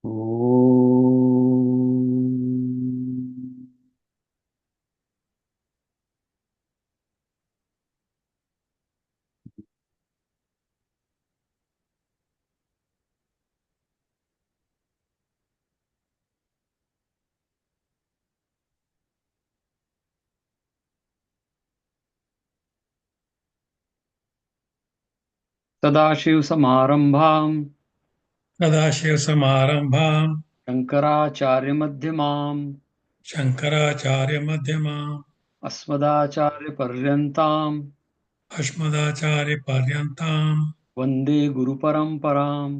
ॐ सदाशिवसमारम्भाम् सदाशिवसमारम्भाम् शङ्कराचार्यमध्यमाम् शङ्कराचार्यमध्यमाम् अस्मदाचार्यपर्यन्ताम् अस्मदाचार्यपर्यन्ताम् वन्दे गुरुपरम्पराम्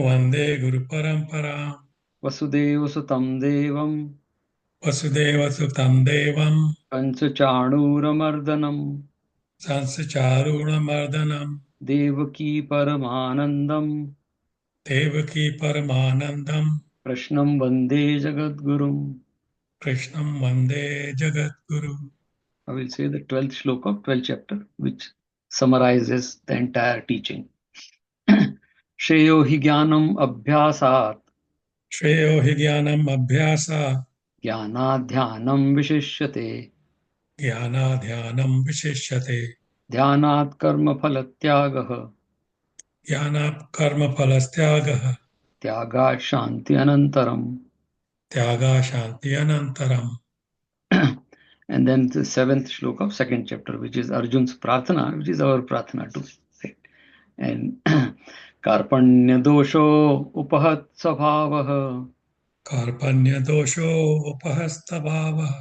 वन्दे गुरुपरम्पराम् वसुदेवसुतं देवम् वसुदेवसुतं देवम् कंसचाणूरमर्दनम् संसचारुणमर्दनम् देवकी परमानन्दम् देवकी परमानन्दम् कृष्णं वन्दे जगद्गुरुम्. कृष्णं वन्दे जगद्गुरुम्। I will say the 12th shloka of 12th chapter, which summarizes the entire teaching. श्रेयो हि ज्ञानम् अभ्यासात् श्रेयो हि ज्ञानम् अभ्यासात् ज्ञानाध्यानं विशिष्यते. ज्ञानाध्यानम् विशिष्यते। ध्यानात् कर्मफलत्यागः ज्ञानात् कर्मफलत्यागः त्यागात् शान्ति अनन्तरम्. त्यागात् शान्ति अनन्तरम्। And then the 7th shloka of 2nd chapter, which is Arjun's prarthana, which is our prarthana too. Right? And कार्पण्य दोषो उपहत स्वभावः कार्पण्यदोषो उपहस्तभावः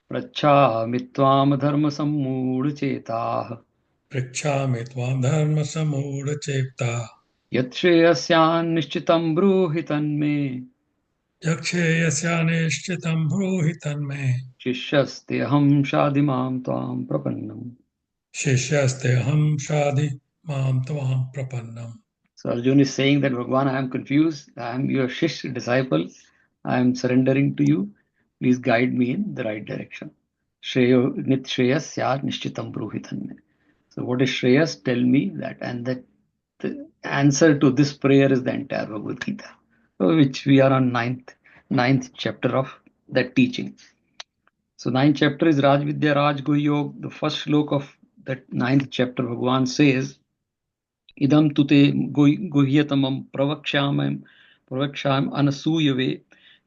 पृच्छामि त्वां धर्म सम्मूढ़ चेताः पृच्छामि त्वां धर्मसम्मूढचेता। यत् श्रेयस्यान् निश्चितं ब्रूहि तन्मे यक्षेयस्यानिश्चितं ब्रूहि तन्मे। शिष्यस्तेऽहं शाधि मां त्वां प्रपन्नम्. शिष्यस्तेऽहं शाधि मां त्वां प्रपन्नम्। So Arjun is saying that Bhagwan, I am confused. I am your shish disciple. I am surrendering to you. Please guide me in the right direction. Shreyo nit shreyas syat nishchitam bruhitanme. So what is shreyas? Tell me that. And that the answer to this prayer is the entire Bhagavad Gita, which we are on ninth chapter of that teaching. So ninth chapter is Raj Vidya Raj Guhyog. The first slok of that ninth chapter, Bhagwan says, इदं तु ते गुह्यतमं प्रवक्ष्यामि अनसूयवे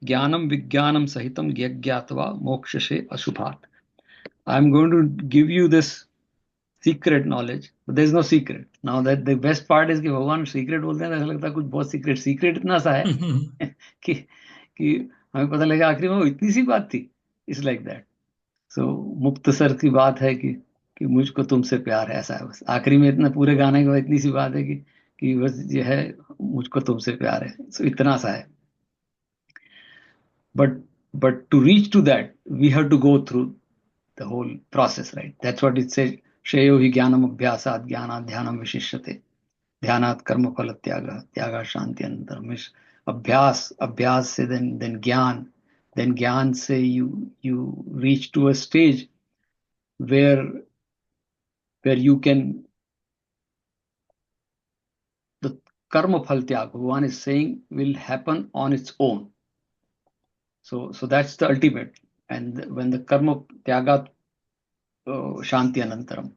ज्ञानं विज्ञानं सहितं यज्ञात्वा मोक्षसे अशुभात्. I am going to give you this secret knowledge, but there is no secret. Now that the best part is कि भगवान secret बोलते हैं तो ऐसा लगता है कुछ बहुत secret इतना सा है कि कि हमें पता लगा आखिरी में वो इतनी सी बात थी. It's like that. So Muktsar की बात है कि मुझको तुमसे प्यार है, ऐसा है. बस आखिरी में इतना पूरे गाने के बाद इतनी सी बात है कि बस ये है, मुझको तुमसे प्यार है. So इतना सा है. But to reach to that, we have to go through the whole process, right? That's what it says. श्रेयो हि ज्ञानम अभ्यासात् ज्ञानात् ध्यानम विशिष्यते. ध्यानात् कर्म फल त्यागा शांति अनंतरम. Means अभ्यास से then ज्ञान से you reach to a stage where you can, the karma phal tyag, Bhagavan is saying, will happen on its own. So that's the ultimate. And when the karma tyaga shanti anantaram,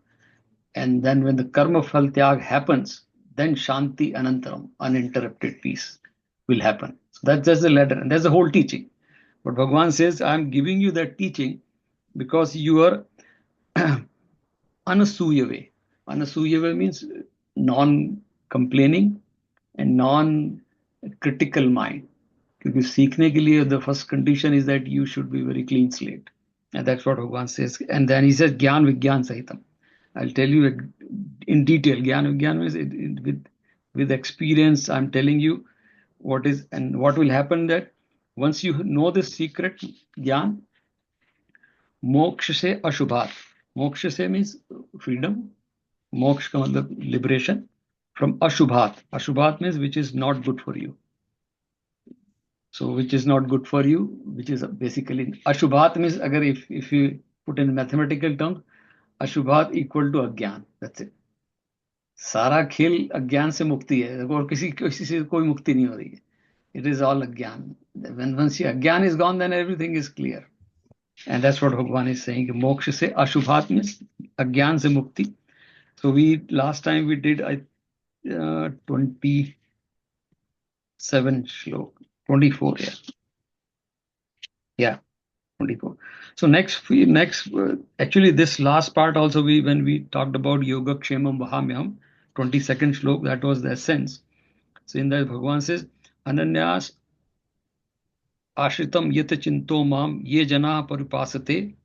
and then when the karma phal tyag happens, then shanti anantaram, uninterrupted peace, will happen. So that's just the ladder, and that's the whole teaching. But Bhagavan says, I am giving you that teaching because you are anasuyave. Anasuyave means non-complaining and non-critical mind. क्योंकि सीखने के लिए the first condition is that you should be very clean slate. And that's what Bhagavan says. And then he says, Gyan Vigyan Sahitam. I'll tell you in detail. Gyan Vigyan means with experience, I'm telling you what is and what will happen, that once you know this secret, Gyan, मोक्ष से अशुभात. मोक्ष से means freedom. मोक्ष का मतलब liberation from ashubhat. Ashubhat means which is not good for you. So which is not good for you, which is basically ashubhat means, agar if you put in mathematical terms, ashubhat equal to अज्ञान. That's it. सारा खेल अज्ञान से मुक्ति है और किसी किसी से कोई मुक्ति नहीं हो रही है. It is all Agyan. When once your Agyan is gone, then everything is clear. And that's what Bhagwan is saying. Moksha se Ashubhat means Agyan se Mukti. So we last time we did 27 shlok, 24, yeah, 24. So next actually this last part also when we talked about Yoga Kshemam Vahamyam, 22nd shlok, that was the essence. So in that Bhagwan says, Ananyas Ashritam Yata Chinto Mam Ye Jana Paripasate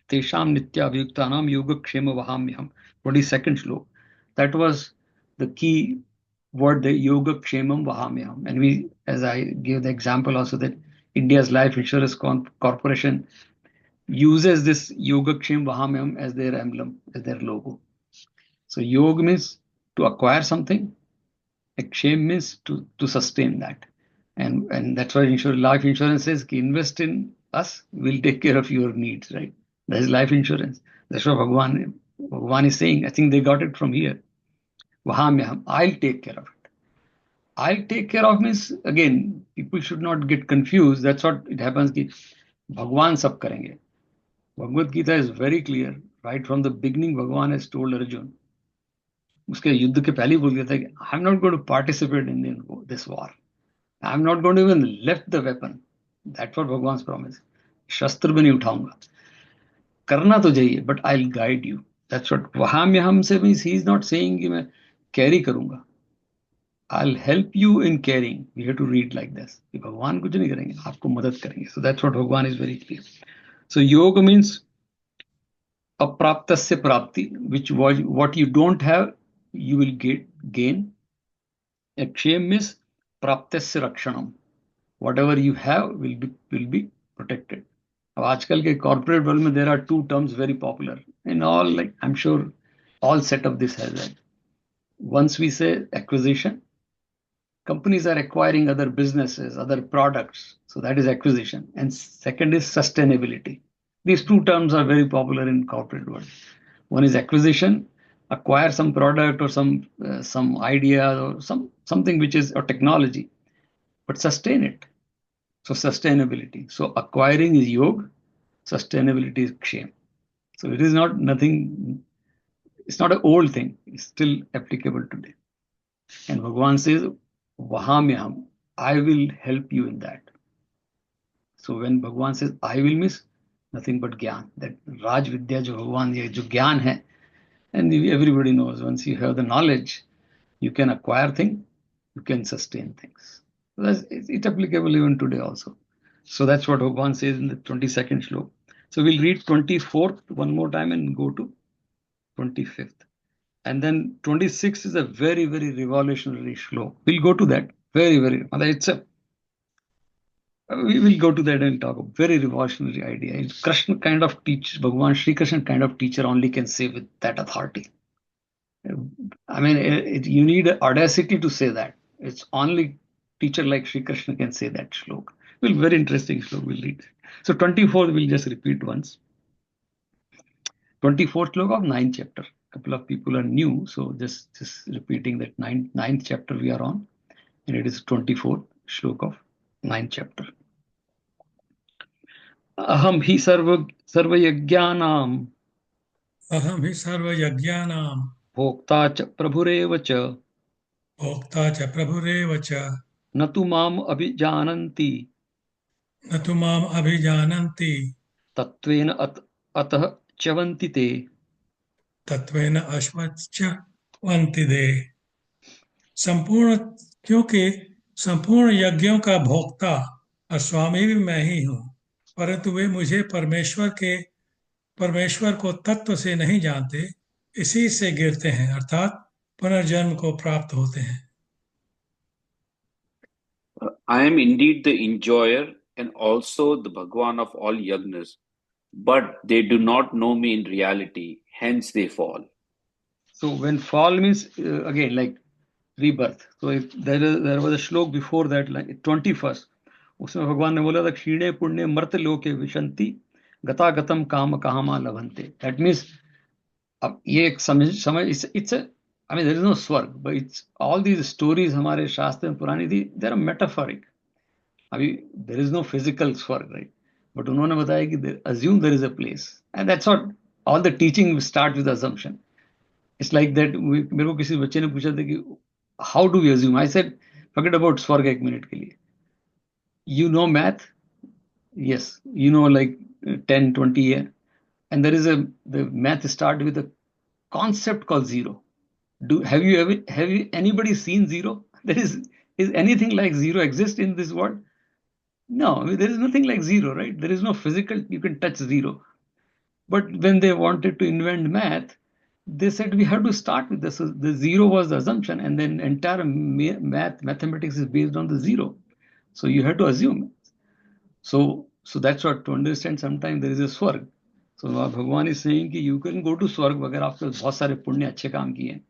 Tesham Nityabhyuktanam Yogakshema Vahamyam. 22nd slok. That was the key word, the Yogakshemam Vahamyam. And we, as I gave the example also, that India's Life Insurance Corporation uses this Yogakshem Vahamyam as their emblem, as their logo. So Yoga means to acquire something, Akshem means to sustain that. And that's why life insurance says, invest in us, we'll take care of your needs, right? That is life insurance. That's what Bhagwan is saying. I think they got it from here. Vahamyaham, I'll take care of it. I'll take care of means, again, people should not get confused. That's what it happens. Ki Bhagwan sab karenge. Bhagavad Gita is very clear. Right from the beginning, Bhagwan has told Arjun. उसके युद्ध के पहले बोल दिया था कि I'm not going to participate in this war. I'm not going to even lift the weapon. That's what Bhagwan's promise. शस्त्र भी नहीं उठाऊंगा. करना तो चाहिए, but I'll guide you. That's what Vahamyaham se means. He's not saying कि मैं carry करूंगा. I'll help you in carrying. We have to read like this. कि भगवान कुछ नहीं करेंगे, आपको मदद करेंगे. So that's what Bhagwan is very clear. So yoga means apraptasya prapti, which was what you don't have, you will gain. Akshayam means praptasya rakshanam. Whatever you have will be protected. अब आजकल के corporate world में there are two terms very popular. In all, like I'm sure all set of this has that. Once we say acquisition, companies are acquiring other businesses, other products. So that is acquisition. And second is sustainability. These two terms are very popular in corporate world. One is acquisition, acquire some product or some idea or something which is a technology, but sustain it. So sustainability. So acquiring is yoga, sustainability is kshem. So it is not nothing. It's not an old thing. It's still applicable today. And Bhagwan says, Vahamyaham, I will help you in that. So when Bhagwan says, I will miss, nothing but Gyan. That Raj Vidya jo Bhagwan ye jo Gyan hai. And everybody knows, once you have the knowledge, you can acquire things, you can sustain things. So it's applicable even today also. So that's what Bhagwan says in the 22nd shlok. So we'll read 24th one more time and go to 25th. And then 26th is a very, very revolutionary shlok. We'll go to that. Very, very. We will go to that and talk. A very revolutionary idea. Krishna kind of teach, Bhagwan Sri Krishna kind of teacher only can say with that authority. I mean, you need audacity to say that. It's only teacher like Sri Krishna can say that shlok. Well, very interesting shlok. We'll read. So 24th we'll just repeat once. 24th shlok of 9th chapter. Couple of people are new, so just repeating that 9th chapter we are on, and it is 24th shlok of 9th chapter. Aham hi sarvayajnanam. Aham hi sarvayajnanam. Bhokta cha prabhureva cha. Bhokta cha prabhureva cha. Natu mam abhijananti. Natu mam abhijananti. Tatvena atah chavanti te. तत्वेन अश्वच्च वंति दे. संपूर्ण, क्योंकि संपूर्ण यज्ञों का भोक्ता और स्वामी भी मैं ही हूँ, परंतु वे मुझे परमेश्वर को तत्व से नहीं जानते, इसी से गिरते हैं, अर्थात पुनर्जन्म को प्राप्त होते हैं. I am indeed the enjoyer and also the Bhagwan of all yagnas, but they do not know me in reality, hence they fall. So when fall means again like rebirth. So if there was a shlok before that, like 21st, उसमें भगवान ने बोला था क्षीणे पुण्य मर्त लोके विशंति गता गतम काम कामा लभंते. That means अब ये एक समझ it's a I mean, there is no swarg, but it's all these stories हमारे शास्त्र में पुरानी थी, they are metaphoric. अभी there is no physical swarg, right? But उन्होंने बताया कि assume there is a place, and that's what all the teaching start with assumption. It's like that. मेरे को किसी बच्चे ने पूछा था कि how do we assume? I said, forget about swarg एक मिनट के लिए. You know math? Yes. You know like 10, 20 year. And there is the math start with a concept called zero. Have you anybody seen zero? Is anything like zero exist in this world? No, I mean, there is nothing like zero, right? There is no physical, you can touch zero. But when they wanted to invent math, they said we have to start with this. So the zero was the assumption, and then entire mathematics is based on the zero. So you have to assume. So that's what, to understand sometimes there is a swarg. So Bhagwan is saying कि you can go to swarg अगर आपके बहुत सारे पुण्य अच्छे काम किए हैं.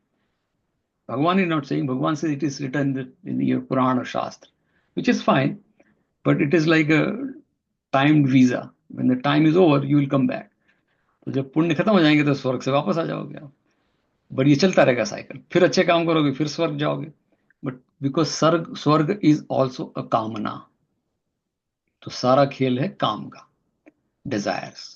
Bhagwan is not saying, Bhagwan says it is written in your Purana or Shastra, which is fine, but it is like a timed visa. When the time is over, you will come back. तो जब पुण्य खत्म हो जाएंगे तो स्वर्ग से वापस आ जाओगे आप. बट ये चलता रहेगा साइकिल. फिर अच्छे काम करोगे, फिर स्वर्ग जाओगे. बट बिकॉज स्वर्ग इज ऑल्सो अ कामना. तो सारा खेल है काम का, डिजायर्स.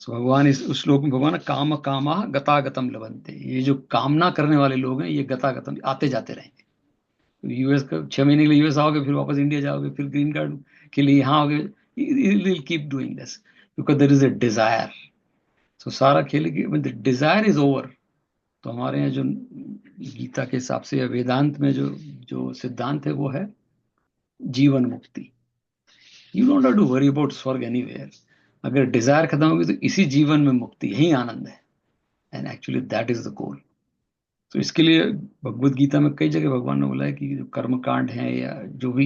सो भगवान इस श्लोक में भगवान काम कामा गतागतम लभन्ते. ये जो कामना करने वाले लोग हैं ये गतागतम आते जाते रहेंगे. यूएस का 6 महीने के लिए यूएस आओगे, फिर वापस इंडिया जाओगे, फिर ग्रीन कार्ड के लिए यहाँ आओगे. Will keep doing this because there is a desire. So सारा खेल की डिजायर इज ओवर. तो हमारे यहाँ जो गीता के हिसाब से या वेदांत में जो सिद्धांत है वो है जीवन मुक्ति. You don't have to worry about swarg anywhere. अगर डिजायर खत्म होगी तो इसी जीवन में मुक्ति, यही आनंद है. And actually that is the goal. तो इसके लिए भगवद गीता में कई जगह भगवान ने बोला है कि जो कर्म कांड है या जो भी,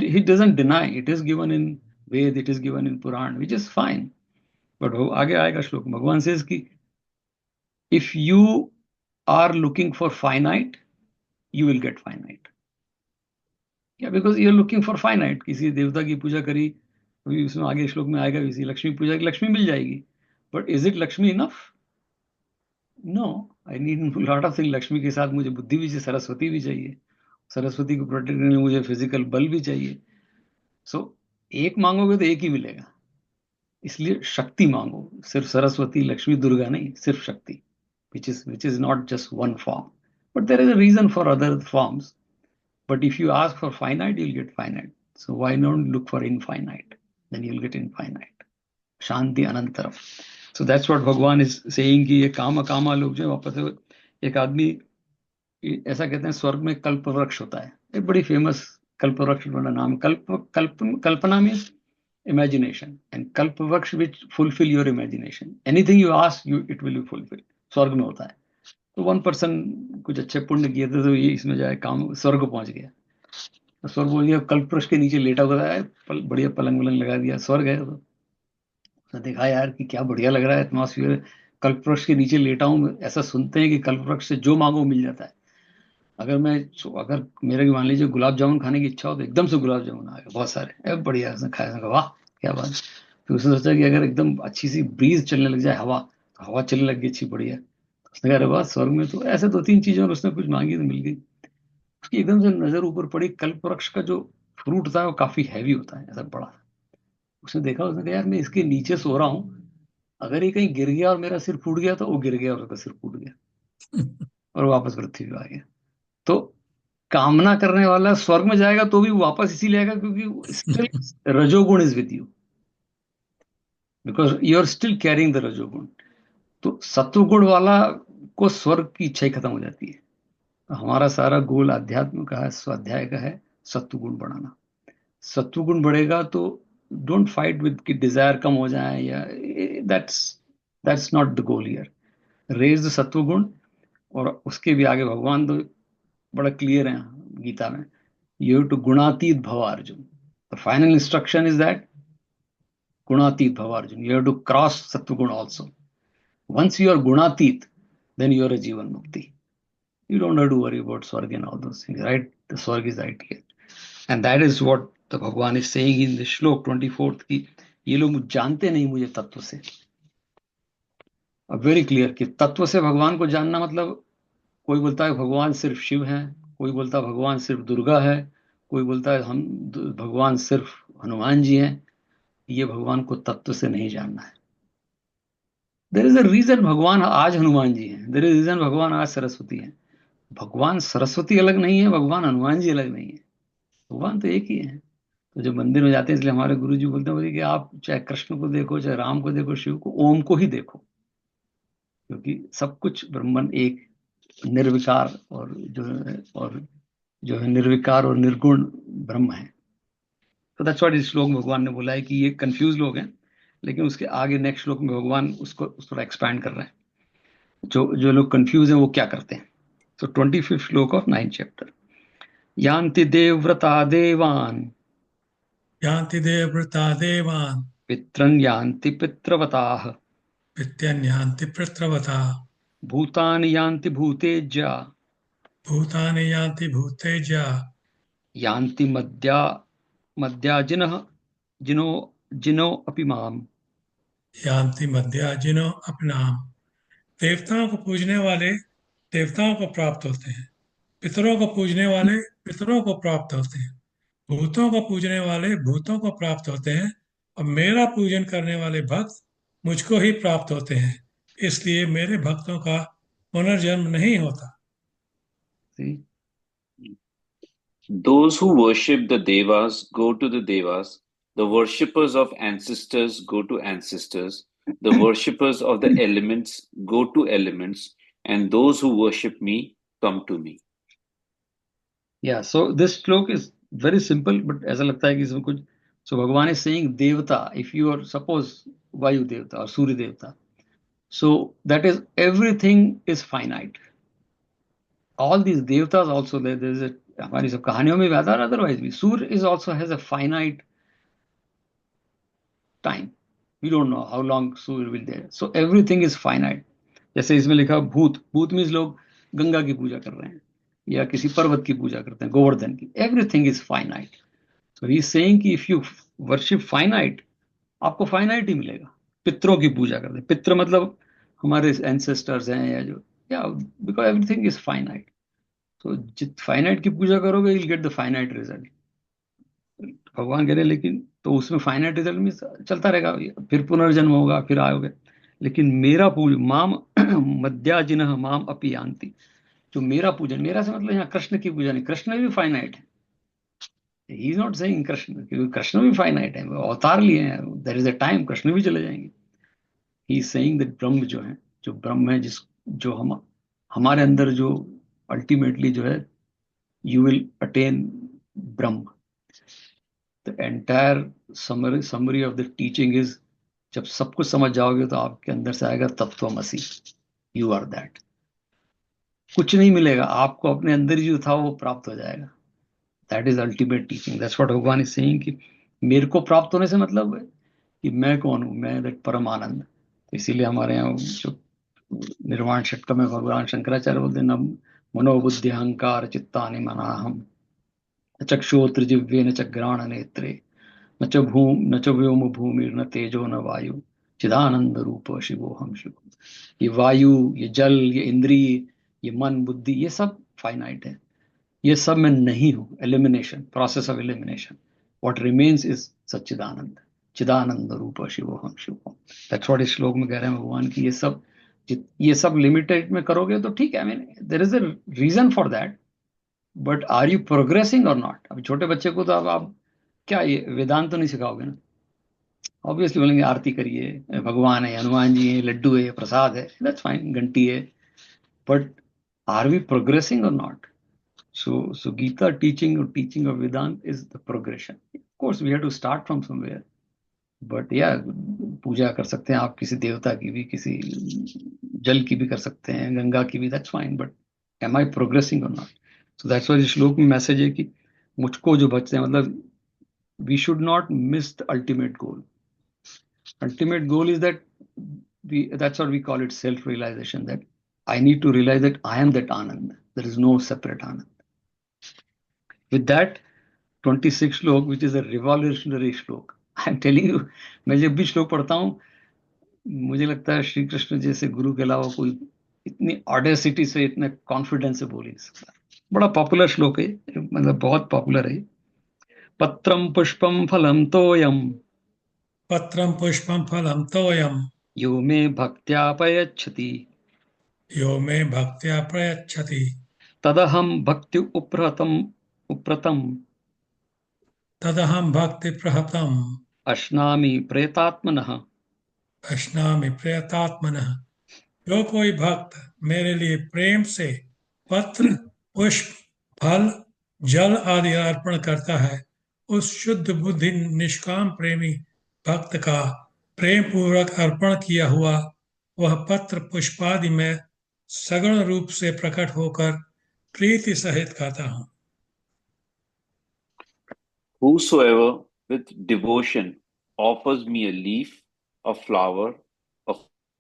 he doesn't deny, it is given in Ved, it is given in Puran, which is fine. But आगे आएगा श्लोक. भगवान सेज कि if you are looking for finite, you will get finite. Yeah, because you are looking for finite. किसी देवता की पूजा करी, अभी उसमें आगे श्लोक में आएगा, किसी लक्ष्मी पूजा की लक्ष्मी मिल जाएगी. But is it Lakshmi enough? No, I need lot of thing. Lakshmi के साथ मुझे बुद्धि भी चाहिए, सरस्वती भी चाहिए. सरस्वती को प्रोटेक्ट करने के लिए मुझे फिजिकल बल भी चाहिए. सो एक मांगोगे तो एक ही मिलेगा. इसलिए शक्ति मांगो. सिर्फ सरस्वती, लक्ष्मी, दुर्गा नहीं, सिर्फ शक्ति. which is not just one form, but there is a reason for other forms. But if you ask for finite, you'll get finite. So why not look for infinite? Then you'll get infinite. Shanti anantaram. So that's what Bhagwan is saying कि ये कामा लोग जो वापस से एक आदमी ऐसा कहते हैं स्वर्ग में कल्प वृक्ष होता है. एक बड़ी फेमस कल्प वृक्ष वाला नाम. कल्पना means imagination, and kalpa vraks which fulfill your imagination. Anything you ask, it will be fulfilled. स्वर्ग में होता है. तो 1% कुछ अच्छे पुण्य किए थे तो ये इसमें जाए काम, स्वर्ग पहुंच गया. तो स्वर्ग बोल दिया, कल्पवृक्ष के नीचे लेटा हुआ है, बढ़िया पलंग वलंग लगा दिया, स्वर्ग है. तो देखा यार कि क्या बढ़िया लग रहा है एटमॉस्फियर, कल्पवृक्ष के नीचे लेटा हूँ. ऐसा सुनते हैं कि कल्पवृक्ष से जो मांगो मिल जाता है. अगर मेरे मान लीजिए गुलाब जामुन खाने की इच्छा हो तो एकदम से गुलाब जामुन आ गया बहुत सारे, बढ़िया. उसने खाया, वाह क्या बात. फिर उसने सोचा कि अगर एकदम अच्छी सी ब्रीज चलने लग जाए, हवा चलने लग गई अच्छी बढ़िया. उसने कहा अरे वाह, स्वर्ग में तो ऐसे 2-3 चीजें, और उसने कुछ मांगी तो मिल गई. उसकी एकदम से नजर ऊपर पड़ी, कल्प वृक्ष का जो फ्रूट था वो काफी हैवी होता है, ऐसा बड़ा. उसने देखा, उसने कहा यार मैं इसके नीचे सो रहा हूँ, अगर ये कहीं गिर गया और मेरा सिर फूट गया तो वो गिर गया और उसका सिर फूट गया और वापस पृथ्वी पे आ गया. तो कामना करने वाला स्वर्ग में जाएगा तो भी वापस इसीलिए आएगा क्योंकि still rajoguna is with you, because you are still carrying the rajoguna. तो सत्वगुण वाला को स्वर्ग की इच्छा ही खत्म हो जाती है. तो हमारा सारा गोल अध्यात्म का है, स्वाध्याय का है, सत्वगुण बढ़ाना. सत्वगुण बढ़ेगा तो डोंट फाइट विद कि डिजायर कम हो जाए, या that's not the goal here. Raise the sattvaguna. और उसके भी आगे भगवान तो बड़ा क्लियर है गीता में, यू हैव टू गुणातीत भव Arjun. The final instruction is that गुणातीत भव Arjun. You have to cross सत्वगुण also. Once you are gunatit, then you are a Jivan Mukti. You don't have to worry about Swarg and all those things, right? The Swarg is right here. And that is what the Bhagwan is saying in the Shlok 24th की ये लोग जानते नहीं मुझे तत्व से. अब very clear कि तत्व से भगवान को जानना मतलब कोई बोलता है भगवान सिर्फ शिव हैं, कोई बोलता है भगवान सिर्फ दुर्गा है, कोई बोलता है भगवान सिर्फ हनुमान जी हैं। ये भगवान को तत्व से नहीं जानना है। देयर इज अ रीजन भगवान आज हनुमान जी हैं, देयर इज रीजन भगवान आज सरस्वती हैं। भगवान सरस्वती अलग नहीं है, भगवान हनुमान जी अलग नहीं है, भगवान तो एक ही है। तो जब मंदिर में जाते हैं, इसलिए हमारे गुरु जी बोलते हैं बोले कि आप चाहे कृष्ण को देखो, चाहे राम को देखो, शिव को, ओम को ही देखो, क्योंकि सब कुछ ब्रह्मन एक निर्विकार और जो है निर्विकार और निर्गुण ब्रह्म है। तो दैट्स व्हाट इस श्लोक में भगवान ने बोला है कि ये कंफ्यूज लोग हैं, लेकिन उसके आगे नेक्स्ट श्लोक में भगवान उसको थोड़ा एक्सपैंड कर रहे हैं। जो जो लोग कंफ्यूज हैं वो क्या करते हैं। तो 25th श्लोक ऑफ 9th चैप्टर। यान्ति देवव्रता देवान् यान्ति देवव्रता देवान् पितरन् यान्ति पितृवताः पित्यन् यान्ति पितृवता भूतानि यान्ति भूतेज्या भूतानि यान्ति भूतेज्या यान्ति मद्याजिनः जिनो जिनो अपि माम्। यान्ति मध्याजिनो अपनाम। देवताओं को पूजने वाले देवताओं को प्राप्त होते हैं, पितरों को पूजने वाले पितरों को प्राप्त होते हैं, भूतों को पूजने वाले भूतों को प्राप्त होते हैं, और मेरा पूजन करने वाले भक्त मुझको ही प्राप्त होते हैं। इसलिए मेरे भक्तों का पुनर्जन्म नहीं होता। See? Those who worship the devas go to the devas, the worshippers of ancestors go to ancestors, the worshippers of the elements go to elements, and those who worship me come to me. Yeah, so this श्लोक is very simple, but ऐसा लगता है कि इसमें कुछ, so भगवान is saying देवता, if you are suppose वायु देवता और सूर्य देवता, so that is everything is finite. All these devatas also there is a, हमारी सब कहानियों में भी आता है, otherwise भी सूर्य is also has a finite time. We don't know how long Surya will there. So everything is finite. जैसे इसमें लिखा भूत, भूत मीन्स लोग गंगा की पूजा कर रहे हैं या किसी पर्वत की पूजा करते हैं, गोवर्धन की। Everything is finite. So he is saying कि इफ यू वर्शिप फाइनाइट, आपको फाइनाइट ही मिलेगा। पितरों की पूजा करते हैं, पितृ मतलब हमारे एंसेस्टर्स हैं या बिकॉज एवरीथिंग इज फाइनाइट। तो जित फाइनाइट की पूजा करोगे you will get the finite result. भगवान कह रहे हैं लेकिन तो उसमें फाइनाइट रिजल्ट में चलता रहेगा, फिर पुनर्जन्म होगा, फिर आओगे। लेकिन मेरा पूजन माम मध्याजिनः माम अपि यान्ति, जो मेरा पूजन, मेरा से मतलब यहाँ कृष्ण की पूजा नहीं, कृष्ण भी फाइनाइट है। He is not saying Krishna, क्योंकि कृष्ण भी फाइनाइट है, वो अवतार लिए हैं, there is a time Krishna भी चले जाएंगे। ही इज सेइंग दैट ब्रह्म जो है, जो ब्रह्म है, जो हमारे अंदर जो अल्टीमेटली जो है, you will attain Brahma. The entire summary of the teaching is, जब सब कुछ समझ जाओगे तो आपके अंदर से आएगा तत्वमसि, यू आर दैट। कुछ नहीं मिलेगा आपको, अपने अंदर जो था वो प्राप्त हो जाएगा। That is ultimate teaching. That's what भगवान इज सेइंग कि मेरे को प्राप्त होने से मतलब है कि मैं कौन हूँ, मैं दैट परम आनंद। तो इसीलिए हमारे यहाँ जो निर्वाण षटकम में भगवान शंकराचार्य बोलते हैं, न मनोबुद्धि अहंकार चित्तानि मनाहम चक्षुत्र जिह्वे न च घ्राण नेत्रे न च व्योम भूमि न तेजो न वायु चिदानंद रूप शिवो हम शिव। ये वायु, ये जल, ये इंद्रिय, ये मन, बुद्धि, ये सब फाइनाइट है, ये सब मैं नहीं हूँ। Elimination, process of elimination, what remains is सच्चिदानंद, चिदानंद रूप शिवो हम शिव। दैट्स व्हाट इस श्लोक में कह रहे हैं भगवान की ये सब लिमिटेड में करोगे तो ठीक है, I mean there is a reason for that, but are you progressing or not. अभी छोटे बच्चे को तो अब आप क्या ये वेदांत तो नहीं सिखाओगे ना, ऑब्वियसली बोलेंगे आरती करिए, भगवान है, हनुमान जी है, लड्डू है, प्रसाद है, दैट्स फाइन, घंटी है, but are we progressing or not? So Gita teaching of Vedanta is the progression. Of course, we have to start from somewhere. But yeah, पूजा कर सकते हैं आप किसी देवता की भी, किसी जल की भी कर सकते हैं, गंगा की भी, that's fine. But am I progressing or not? So that's why इस श्लोक में मैसेज है कि मुझको जो बचते हैं, मतलब we should not miss the ultimate goal. Ultimate goal is that that's what we call it, self-realization, that I need to realize that I am that Anand. There is no separate Anand. With that 26th श्लोक, which is a revolutionary श्लोक, I am telling you, मैं जब भी श्लोक पढ़ता हूँ मुझे लगता है श्री कृष्ण जैसे गुरु के अलावा कोई इतनी ऑडेसिटी से, इतने कॉन्फिडेंस से बोल ही नहीं सकता। बड़ा पॉपुलर श्लोक है, मतलब बहुत पॉपुलर है। पत्रम पुष्पम फलम तोयम पत्रम पुष्पम फलम तोयम यो मे भक्त्या पयच्छति यो मे भक्त्या प्रयच्छति तदहम भक्ति उप्रतम तदहं भक्ति प्रहतम अश्नामि प्रेतात्मनः। अश्नामि प्रयतात्मनः। जो कोई भक्त मेरे लिए प्रेम से पत्र, पुष्प, फल, जल आदि अर्पण करता है, उस शुद्ध बुद्धि निष्काम प्रेमी भक्त का प्रेम पूर्वक अर्पण किया हुआ वह पत्र पुष्पादि में सगुण रूप से प्रकट होकर प्रीति सहित खाता हूँ। Whosoever with devotion offers me a leaf, a flower, a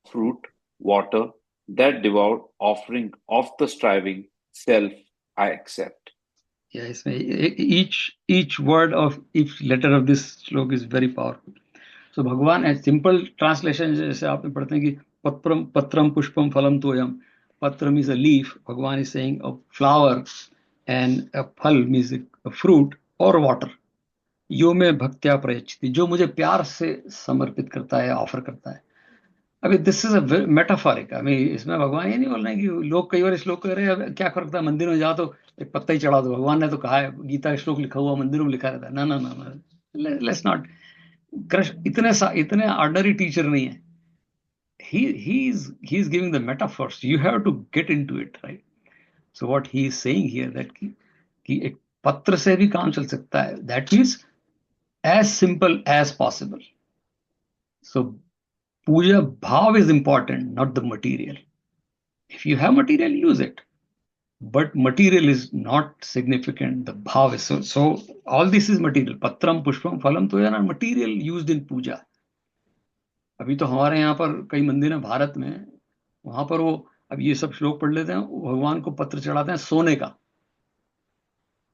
fruit, water, that devout offering of the striving self I accept. या इसमें each word of each letter of this श्लोक is very powerful. So भगवान, simple translation जैसे आपने पढ़ते हैं कि पत्रम पत्रम पुष्पम फलम तोयम, patram is a leaf, Bhagavan is saying a flower, and a phal means a fruit or water. यो में भक्त्या प्रयच्छति, जो मुझे प्यार से समर्पित करता है, ऑफर करता है। अभी दिस इज अ मेटाफोरिक, इसमें भगवान ये नहीं बोल रहे हैं कि लोग कई बार श्लोक कह रहे हैं क्या फर्क था, मंदिर में जाओ तो एक पत्ता ही चढ़ा दो, भगवान ने तो कहा है, गीता का श्लोक लिखा हुआ मंदिरों में लिखा रहता है। ना ना ना, लेट्स नॉट, कृष्ण इतने ऑर्डनरी टीचर नहीं है। he is giving the metaphors, you have to get into it, right? So what he is saying here that कि एक पत्र से भी काम चल सकता है, that means as simple as possible. So puja bhav is important, not the material. If you have material, use it, but material is not significant, the bhav is. So all this is material, patram pushpam phalam, तो यार material used in puja. अभी तो हमारे यहाँ पर कई मंदिर हैं भारत में, वहां पर वो अब ये सब श्लोक पढ़ लेते हैं, भगवान को पत्र चढ़ाते हैं सोने का।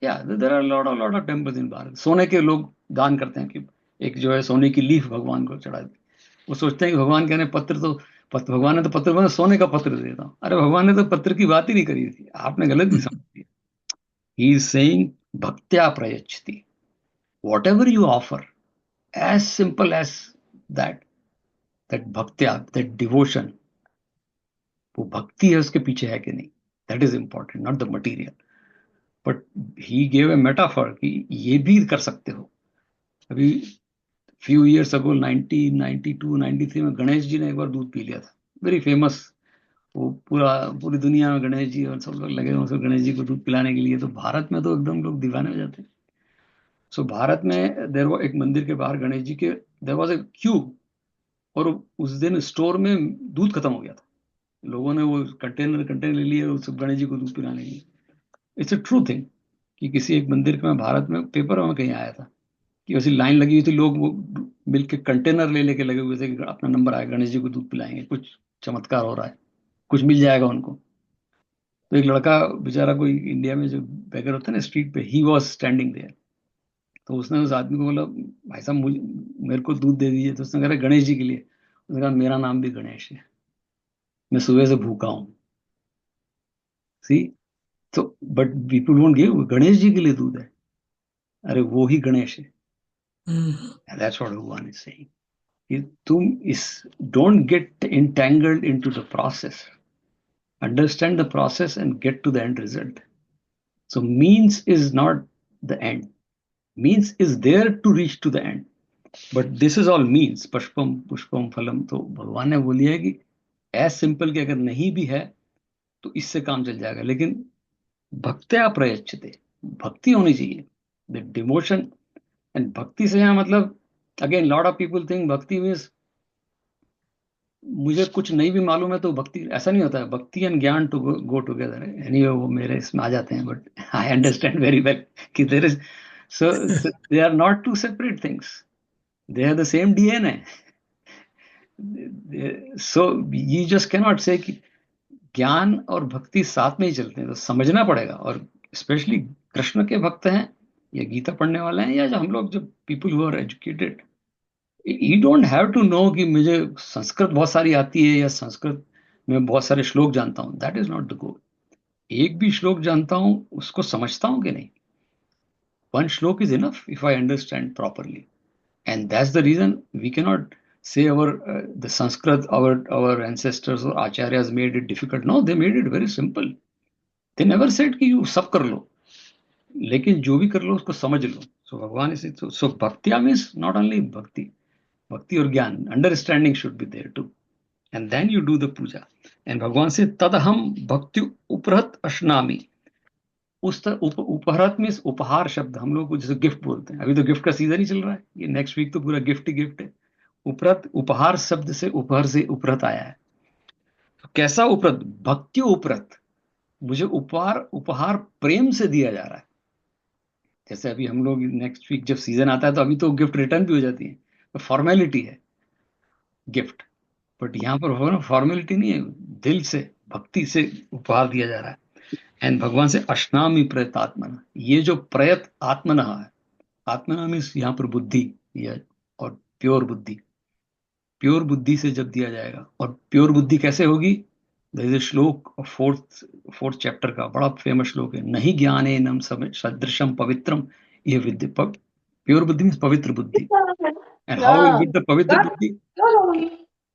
या there are lot of temples in Bharat, सोने के लोग दान करते हैं कि एक जो है सोने की लीफ भगवान को चढ़ा दी। वो सोचते हैं कि भगवान कह रहे हैं भगवान ने तो पत्र बना, सोने का पत्र दे देता हूं। अरे भगवान ने तो पत्र की बात ही नहीं करी थी, आपने गलत ही समझ लिया। ही इज सेइंग भक्त्या प्रयच्छति, whatever you offer, as simple as that भक्त्या, दैट डिवोशन, वो भक्ति है उसके पीछे है कि नहीं, that is important, not the material. But he gave a metaphor कि ये भी कर सकते हो। अभी फ्यू ईयर्स अगो 1992-93 में गणेश जी ने एक बार दूध पी लिया था, वेरी फेमस। वो पूरी दुनिया में गणेश जी और सब लोग लगे हुए गणेश जी को दूध पिलाने के लिए, तो भारत में तो एकदम लोग दीवाने हो जाते हैं। सो भारत में देर एक मंदिर के बाहर गणेश जी के देर वॉज ए क्यू, और उस दिन स्टोर में दूध खत्म हो गया था। लोगों ने वो कंटेनर ले लिए और सब गणेश जी को दूध पिलाने के लिए। इट्स ए ट्रू थिंग कि किसी एक मंदिर में भारत में पेपर में कहीं आया था कि वैसी लाइन लगी हुई थी, लोग वो मिल के कंटेनर ले लेके लगे हुए थे कि अपना नंबर आएगा, गणेश जी को दूध पिलाएंगे, कुछ चमत्कार हो रहा है, कुछ मिल जाएगा उनको। तो एक लड़का बेचारा, कोई इंडिया में जो बेगर होता है ना स्ट्रीट पे, ही वॉज स्टैंडिंग देयर। तो उसने उस आदमी को बोला, भाई साहब मेरे को दूध दे दीजिए। तो उसने कहा गणेश जी के लिए। उसने कहा मेरा नाम भी गणेश है, मैं सुबह से भूखा हूं। सी, तो but people won't give, Ganesh ji के लिए दूध है, अरे वो ही गणेश है। दैट्स व्हाट भगवान इज सेइंग। तुम इस don't get entangled into the process, understand the process and get to the end result. So means is not the end, means is there to reach to the end, but this is all means, pushpam pushpam phalam। तो भगवान ने बोली है कि as simple कि अगर नहीं भी है तो इससे काम चल जाएगा, लेकिन भक्त्या प्रयच्छते, भक्ति होनी चाहिए, द डिवोशन। एंड भक्ति से यहाँ मतलब, again lot of people think भक्ति मीन्स मुझे कुछ नहीं भी मालूम है तो भक्ति, ऐसा नहीं होता है। भक्ति एंड ज्ञान टू गो टुगेदर। एनीवे वो मेरे इसमें आ जाते हैं, but I understand very well कि there is, so they are not two separate things, they are the same DNA. So you just cannot say कि ज्ञान और भक्ति साथ में ही चलते हैं, तो समझना पड़ेगा। और स्पेशली कृष्ण के भक्त हैं या गीता पढ़ने वाले हैं, या जो हम लोग जो people who are educated, you don't have to know कि मुझे संस्कृत बहुत सारी आती है या संस्कृत मैं बहुत सारे श्लोक जानता हूं, दैट इज नॉट द गोल। एक भी श्लोक जानता हूं उसको समझता हूं कि नहीं? वन श्लोक is enough if I understand properly, and that's the reason we cannot say our the Sanskrit, our ancestors or acharyas made it difficult. No, they made it very simple. They never said कि you सब कर लो, लेकिन जो भी कर लो उसको समझ लो। So भगवान is so bhaktya means not only bhakti और ज्ञान, understanding should be there too, and then you do the puja. And भगवान से तदहम भक्ति उपरत अश्नामी, उस उपहरत मीन्स उपहार शब्द हम लोग को जैसे गिफ्ट बोलते हैं, अभी तो गिफ्ट का सीजन ही चल रहा है, ये नेक्स्ट वीक तो पूरा गिफ्ट ही गिफ्ट है। उपरत, उपहार शब्द से उपहर से उपरत आया है। तो कैसा उपरत? भक्ति उपरत, मुझे उपहार उपहार प्रेम से दिया जा रहा है। जैसे अभी हम लोग नेक्स्ट वीक जब सीजन आता है तो अभी तो गिफ्ट रिटर्न भी हो जाती है, तो फॉर्मेलिटी है गिफ्ट, बट यहाँ पर हो ना फॉर्मेलिटी नहीं है, दिल से भक्ति से उपहार दिया जा रहा है। एंड भगवान से अश्नामी प्रयत आत्मना, ये जो प्रयत आत्मना है, आत्मना मीन्स यहाँ पर बुद्धि या और प्योर बुद्धि, प्योर बुद्धि से जब दिया जाएगा। और प्योर बुद्धि कैसे होगी? देयर इज श्लोक फोर्थ चैप्टर का बड़ा फेमस श्लोक है, नहीं ज्ञानेनम सदृशम पवित्रम ये विद्य। प्योर बुद्धि मीन्स पवित्र बुद्धि। And how will get the पवित्र बुद्धि?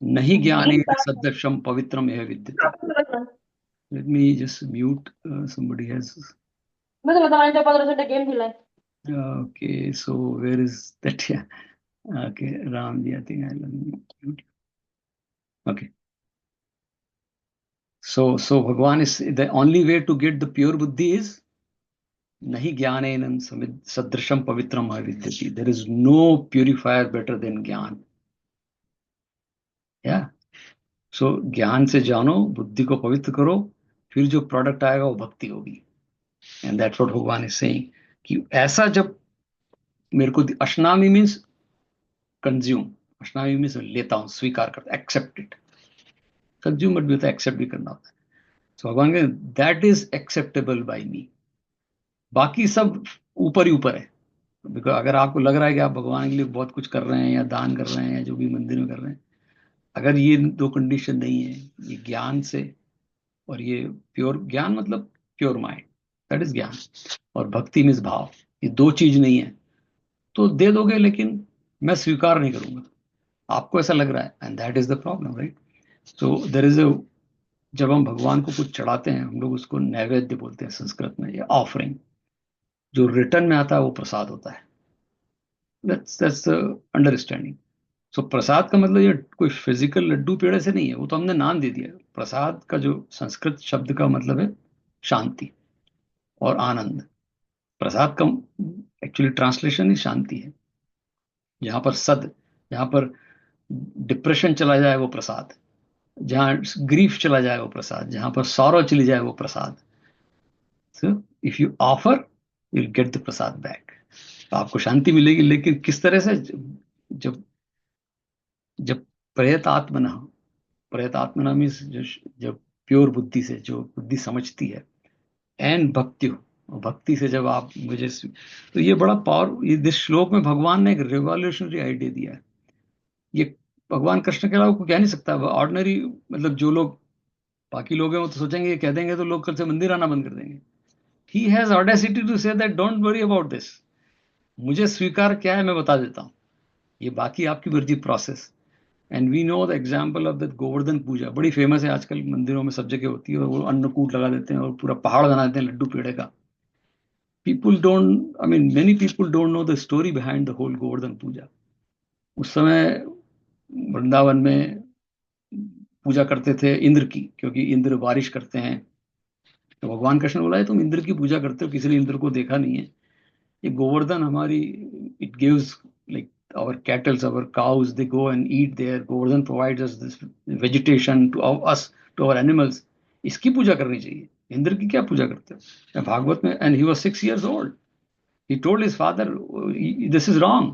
नहीं ज्ञानेन सदृशम पवित्रम यह विद्यते। Let me just mute, somebody has okay, so where is that? Yeah, okay, Ramji, I think I'll mute. Okay, so Bhagwan is the only way to get the pure buddhi is nahi jnanenam sadrisham pavitram avidyati. There is no purifier better than ज्ञान। Yeah, so ज्ञान से जानो, बुद्धि को पवित्र करो, फिर जो प्रोडक्ट आएगा वो भक्ति होगी। एंड दैट्स व्हाट भगवान इज सेइंग कि ऐसा जब मेरे को अश्नामी मीन्स कंज्यूम, अश्नामी मीन्स लेता हूं, स्वीकार करता, एक्सेप्ट इट। कंज्यूमर भी होता है, एक्सेप्ट भी करना होता है। तो भगवान के दैट इज एक्सेप्टेबल बाय मी, बाकी सब ऊपर ही ऊपर है। बिकॉज अगर आपको लग रहा है कि आप भगवान के लिए बहुत कुछ कर रहे हैं या दान कर रहे हैं या जो भी मंदिर में कर रहे हैं, अगर ये दो कंडीशन नहीं है, ये ज्ञान से, और ये प्योर ज्ञान मतलब प्योर माइंड, दैट इज ज्ञान, और भक्ति मीन्स भाव, ये दो चीज नहीं है तो दे दोगे, लेकिन मैं स्वीकार नहीं करूंगा, आपको ऐसा लग रहा है, and that is the problem, right? So there is a, जब हम भगवान को कुछ चढ़ाते हैं, हम लोग उसको नैवेद्य बोलते हैं संस्कृत में, या ऑफरिंग, जो रिटर्न में आता है वो प्रसाद होता है। That's the understanding. सो प्रसाद का मतलब ये कोई फिजिकल लड्डू पेड़े से नहीं है, वो तो हमने नाम दे दिया। प्रसाद का जो संस्कृत शब्द का मतलब है शांति और आनंद। प्रसाद का एक्चुअली ट्रांसलेशन ही शांति है। जहां पर सद, जहां पर डिप्रेशन चला जाए वो प्रसाद, जहां ग्रीफ चला जाए वो प्रसाद, जहां पर सौरव चली जाए वो प्रसाद। So if you offer you will get the prasad back, तो आपको शांति मिलेगी। लेकिन किस तरह से? जब जब प्रयतात्मना, प्रयतात्मना मीन्स जब प्योर बुद्धि से, जो बुद्धि समझती है, एंड भक्ति हो, भक्ति से जब आप मुझे, तो ये बड़ा पावर, इस श्लोक में भगवान ने एक रिवॉल्यूशनरी आइडिया दिया है। ये भगवान कृष्ण के अलावा कोई कह नहीं सकता। ऑर्डिनरी मतलब जो लोग बाकी लोग हैं वो तो सोचेंगे, ये कह देंगे तो लोग कल से मंदिर आना बंद कर देंगे। He has audacity to say that don't worry about this, मुझे स्वीकार क्या है मैं बता देता हूँ, ये बाकी आपकी मर्जी, process. And we know the example of that Govardhan Puja, बड़ी फेमस है आजकल, मंदिरों में सब जगह होती है, और वो अन्नकूट लगा देते हैं और पूरा पहाड़ बना देते हैं लड्डू पेड़े का। People don't, I mean many people don't know the story behind the whole Govardhan Puja. उस समय वृंदावन में पूजा करते थे इंद्र की, क्योंकि इंद्र बारिश करते हैं। तो भगवान कृष्ण बोला है तुम इंद्र की पूजा करते हो, किसी ने इंद्र को देखा नहीं है। ये गोवर्धन हमारी, it gives like our cattles, our cows, they go and eat there. Govardhan provides us this vegetation to us, to our animals. इसकी पूजा करनी चाहिए, इंद्र की क्या पूजा करते हो? भागवत में, and he was 6 years old. He told his father, this is wrong.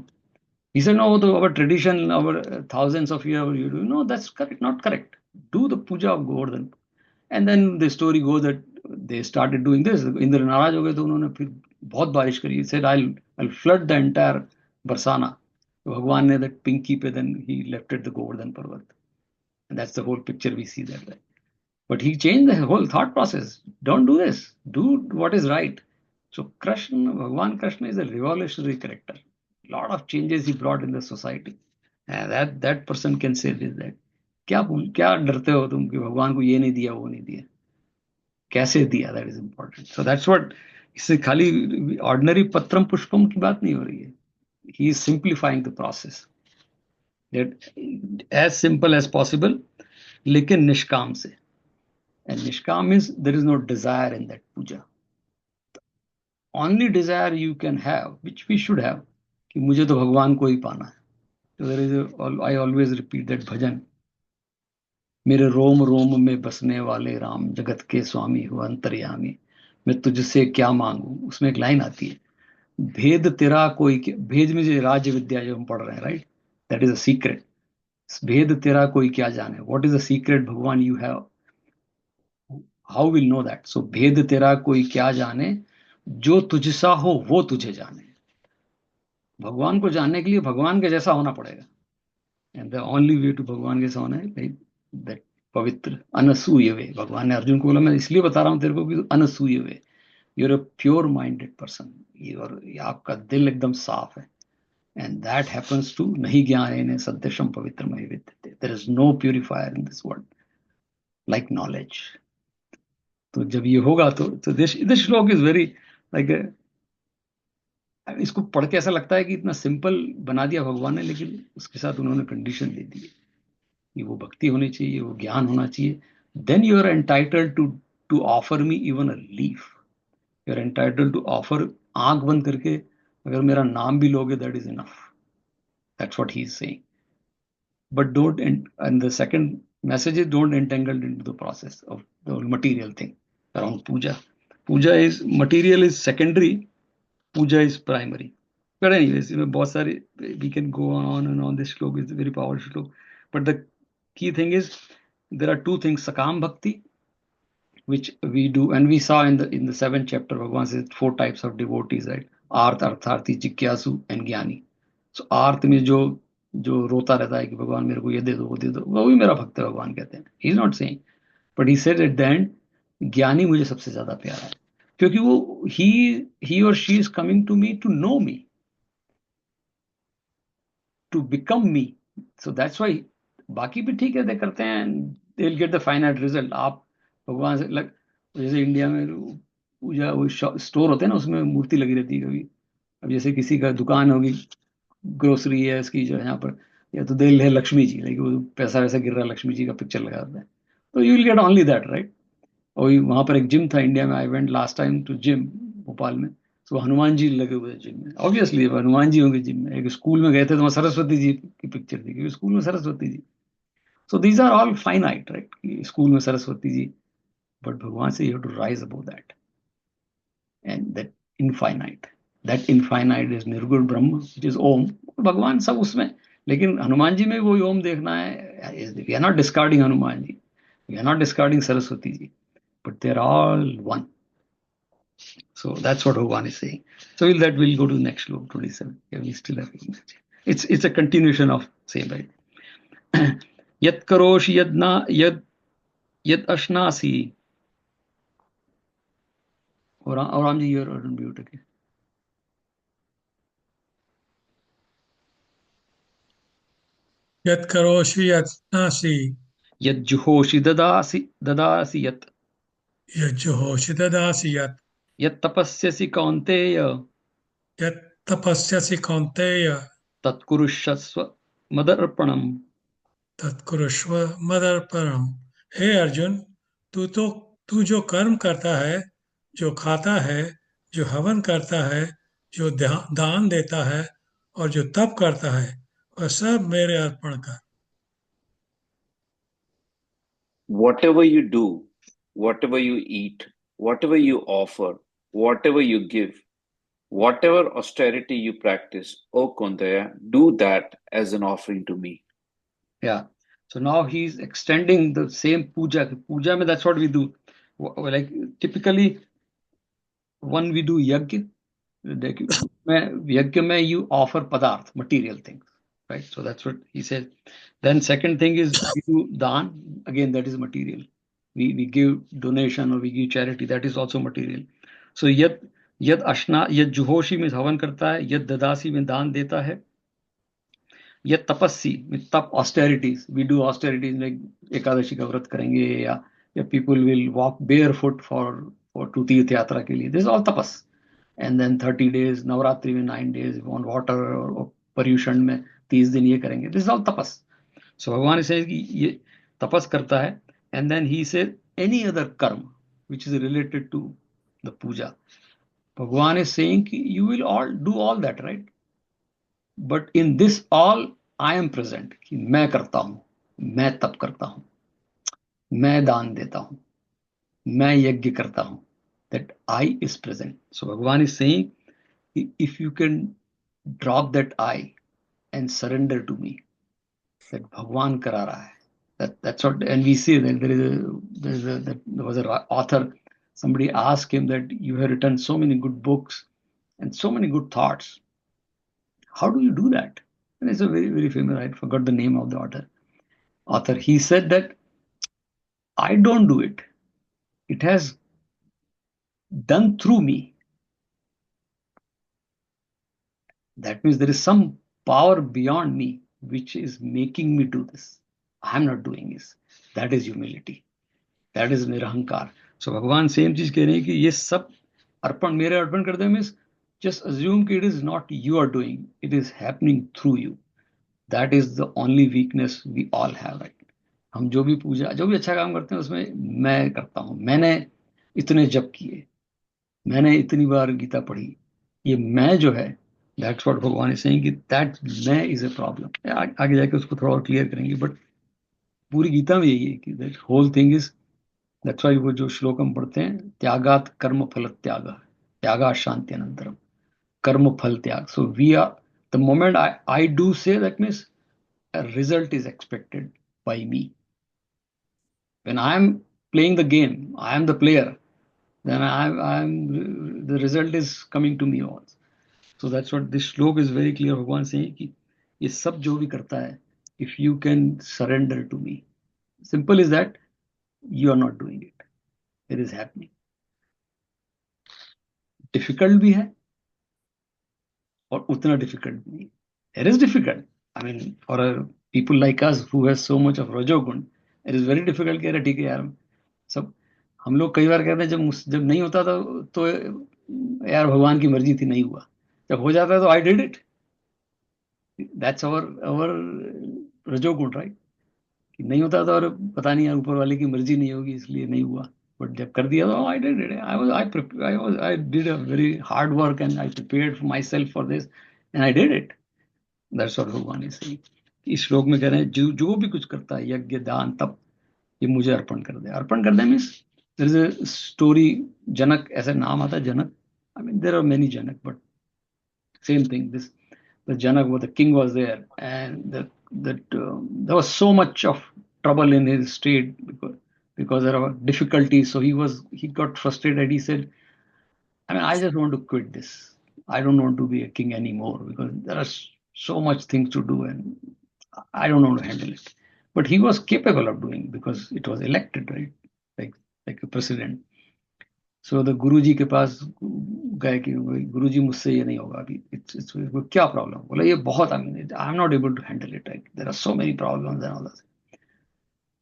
He said, no, our tradition, our thousands of years, you do. No, that's correct, not correct. Do the puja of Govardhan. And then the story goes that they started doing this. Indra नाराज हो गए तो उन्होंने फिर बहुत बारिश करी. He said, I'll flood the entire Barsana. भगवान ने that pinky पे then he left at the Govardhan Parvat. And that's the whole picture we see that. But he changed the whole thought process. Don't do this. Do what is right. So Krishna, Bhagwan Krishna is a revolutionary character. Lot of changes he brought in the society. And that person can say this, that क्या डरते हो तुम कि भगवान को ये नहीं दिया वो नहीं दिया, कैसे दिया, that is important. So that's what, इससे खाली ordinary पत्रम पुष्पम की बात नहीं हो रही है. He is simplifying the process. That as simple as possible, लेकिन निष्काम से. And nishkam means there is no desire in that puja. The only desire you can have, which we should have, कि मुझे तो भगवान को ही पाना है. So there is I always repeat that bhajan. मेरे रोम रोम में बसने वाले राम, जगत के स्वामी हो अंतर्यामी, मैं तुझसे क्या मांगू. उसमें एक लाइन आती है, भेद तेरा कोई, भेद में जो राज्य विद्या जो हम पढ़ रहे हैं, right, that is a secret. भेद तेरा कोई क्या जाने, what is a secret Bhagwan you have, how will know that. So भेद तेरा कोई क्या जाने, जो तुझसा हो वो तुझे जाने. भगवान को जानने के लिए भगवान के जैसा होना पड़ेगा. And the only way to भगवान के जैसा होना है लाइक दैट पवित्र अनसूय वे. भगवान ने अर्जुन को बोला, मैं इसलिए बता रहा हूं तेरे को कि अनसूय वे, you are a pure minded person, आपका दिल एकदम साफ है. एंड दैट हैपेंस टू नहीं ज्ञानेन सदृशम पवित्रमय विद्यते. There is no purifier in this world like knowledge. तो जब ये होगा तो दिस श्लोक इज वेरी लाइक, इसको पढ़ के ऐसा लगता है कि इतना सिंपल बना दिया भगवान ने, लेकिन उसके साथ उन्होंने कंडीशन दे दी है कि वो भक्ति होनी चाहिए, वो ज्ञान होना चाहिए. Then you are entitled to offer me even a leaf. You are entitled to offer, आंख बंद करके अगर मेरा नाम भी लोगे, that is enough. That's what he is saying. But don't, and the second message is don't entangle into the process of the material thing around puja. Puja is, material is secondary, puja is primary. But anyways, बहुत सारे, we can go on and on. This shloka is a very powerful shloka. But the key thing is, there are two things, sakam bhakti, which we do, and we saw in the 7th chapter, Bhagavan says 4 types of devotees, right? Arth, Artharthi, Jigyasu, and Jnani. So arth में जो रोता रहता है कि भगवान मेरे को ये दे दो वो दे दो, वो भी मेरा भक्त है, भगवान कहते हैं. ही is not saying, but he said at the end, ज्ञानी मुझे सबसे ज्यादा प्यारा है, क्योंकि वो he or she is coming to me to know me, to become me. So that's why बाकी भी ठीक है, दे करते हैं, they will get the finite result. आप भगवान से लग, जैसे इंडिया में पूजा वो स्टोर होते हैं ना, उसमें मूर्ति लगी रहती है कभी. अब जैसे किसी का दुकान होगी, ग्रोसरी है इसकी जो है यहाँ पर, या तो दिल है लक्ष्मी जी, लाइक वो पैसा वैसा गिर रहा है, लक्ष्मी जी का पिक्चर लगा रहता है, तो you will get only that, right. और वहां पर एक जिम था इंडिया में, I went last time to gym Bhopal में, तो हनुमान जी लगे हुए जिम में. ऑब्वियसली हनुमान जी होंगे जिम में. एक स्कूल में गए थे तो वहाँ सरस्वती जी की पिक्चर थी, क्योंकि स्कूल में Saraswati ji. So these are all finite, right. School में सरस्वती जी, बट भगवान से you have to rise above that, and that infinite, that infinite is निर्गुण ब्रह्म, विच इज ओम. भगवान सब उसमें, लेकिन हनुमान जी में वही ओम देखना है. We are not discarding Hanuman ji, we are not discarding Saraswati ji, but they're all one. So that's what Bhagavan is saying. So we'll go to the next sloka, 27. Yeah, we still have a minute. It's a continuation of same, right? Yat karoshi yad ashnasi. Or Ramji, you're on mute again. यत् करोषि यत्नासि Yad juhoshi dadasi yat. यज्जुहोषि ददासि यत् Yat tapasyasi kaunteya. यत् तपस्यसि कौन्तेय Tat kurushasva madarpanam. तत्कुरुष्व मदर्पणम्. हे अर्जुन, तू जो कर्म करता है, जो खाता है, जो हवन करता है, जो दान देता है और जो तप करता है, वह सब मेरे अर्पण कर. Whatever you do, whatever you eat, whatever you offer, whatever you give, whatever austerity you practice, O Kundaya, do that as an offering to me. Yeah. So now he's extending the same puja. Puja mein, that's what we do. Like typically, when we do yajna, yajna mein you offer padarth, material things, right? So that's what he says. Then second thing is we do dan. Again, that is material. we give donation or we give charity, that is also material. So यद अश्ना, यद जुहोशी में हवन करता है, यद ददासी में दान देता है, यद तपस्वी में तप ऑस्टेरिटीज, वी डू ऑस्टेरिटीज में एकादशी का व्रत करेंगे, या people will walk bare foot for to तीर्थ यात्रा के लिए, दिस ऑल तपस. एंड देन 30 days नवरात्रि में 9 days ऑन वाटर, और पर्यूषण में 30 दिन ये करेंगे, दिस ऑल तपस. सो भगवान से कि ये तपस करता है. एंड देन ही से एनी अदर कर्म which is related to the puja, भगवान इज सेइंग कि you will all do all that, right, but in this all I am present, कि मैं करता हूं, मैं तप करता हूं, मैं दान देता हूं, मैं यज्ञ करता हूं, that I is present. So Bhagwan is saying if you can drop that I and surrender to me, that भगवान करा रहा है. That's what, and we see that there was a author, somebody asked him that you have written so many good books and so many good thoughts, how do you do that? And it's a very, very famous, I forgot the name of the author. He said that I don't do it, it has done through me. That means there is some power beyond me which is making me do this. I'm not doing this. That is humility, that is निरहंकार. सो भगवान same चीज कह रहे हैं कि ये सब अर्पण मेरे अर्पण करते हैं, मीन्स जस्ट अज्यूम कि it is not you are doing, it is happening through you. That is the only weakness we all have, right. हम जो भी पूजा, जो भी अच्छा काम करते हैं उसमें मैं करता हूँ, मैंने इतने जप किए, मैंने इतनी बार गीता पढ़ी, ये मैं जो है, दैट्स व्हाट भगवान इज सेइंग कि दैट मैं इज अ प्रॉब्लम. आगे जाके उसको थोड़ा और क्लियर करेंगे, बट पूरी गीता में यही है कि that whole thing is, that's why वो जो श्लोक हम पढ़ते हैं, त्यागात कर्म फल त्याग, त्यागा शांति अनंतरम, कर्म फल त्याग. So we are, the moment I do say, that means a result is expected by me. When I am playing the game, I am the player, then the result is coming to me also. So that's what this श्लोक is very clear. भगवान saying कि ये सब जो भी करता है, if you can surrender to me, simple is that, you are not doing it, it is happening. Difficult भी है और उतना डिफिकल्ट भी नहीं. It is difficult. I mean, for people like us who has so much of रजोगुण, it is very difficult. कह रहे ठीक है यार, सब हम लोग कई बार कहते हैं जब नहीं होता था तो यार भगवान की मर्जी थी, नहीं हुआ. जब हो जाता है तो I did it. That's our रजोगुण, राइट. कि नहीं होता था और पता नहीं यार ऊपर वाले की मर्जी नहीं होगी इसलिए नहीं हुआ, बट जब कर दिया तो I did it. I did a very hard work and I prepared my self for this and I did it. That's what भगवान इज सेइंग. इस श्लोक में कह रहे हैं जो भी कुछ करता है, यज्ञ दान तप, ये मुझे अर्पण कर दे. अर्पण कर दे means there is a story, Janak ऐसा नाम आता है, Janak. I mean there are many Janak, but same thing. This the Janak, the king was there, and there was so much of trouble in his state because there were difficulties. So he got frustrated. He said, I mean, I just want to quit this. I don't want to be a king anymore because there are so much things to do and I don't want to handle it. But he was capable of doing because it was elected, right? Like a president. So the गुरुजी के पास गए कि गुरुजी मुझसे ये नहीं होगा अभी, इट्स क्या प्रॉब्लम. बोला ये बहुत, I am not able to handle it, right, there are so many problems and all that.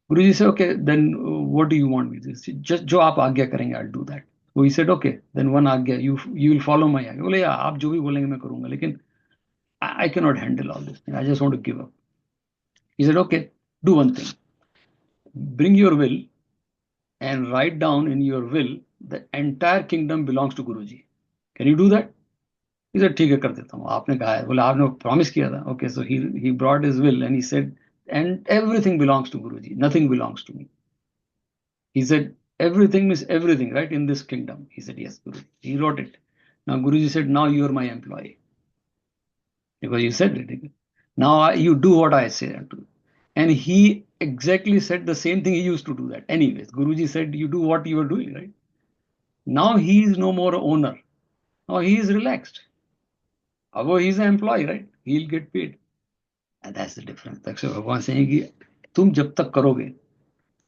गुरुजी से okay then what do you want me to, just जो आप आज्ञा करेंगे आई विल डू दैट. वो he said okay then one आज्ञा, you will follow my आज्ञा. बोले यार आप जो भी बोलेंगे मैं करूंगा, लेकिन I can not handle all this, I just want to give up. He said okay do one thing, bring your will and write down in your will the entire kingdom belongs to Guruji. Can you do that? He said, ठीक है कर देता हूँ, आपने कहा है. बोला आपने प्रॉमिस किया था. Okay, so he brought his will and he said, and everything belongs to Guruji, nothing belongs to me. He said, everything means everything, right, in this kingdom. He said, yes, Guruji. He wrote it. Now Guruji said, now you are my employee because you said it. Now you do what I say to do. And he exactly said the same thing he used to do that. Anyways, Guruji said, you do what you are doing, right? Now he is no more an owner. Now he is relaxed. Although he is an employee, right? He'll get paid. And that's the difference. That's why Bhagwan saying कि तुम जब तक करोगे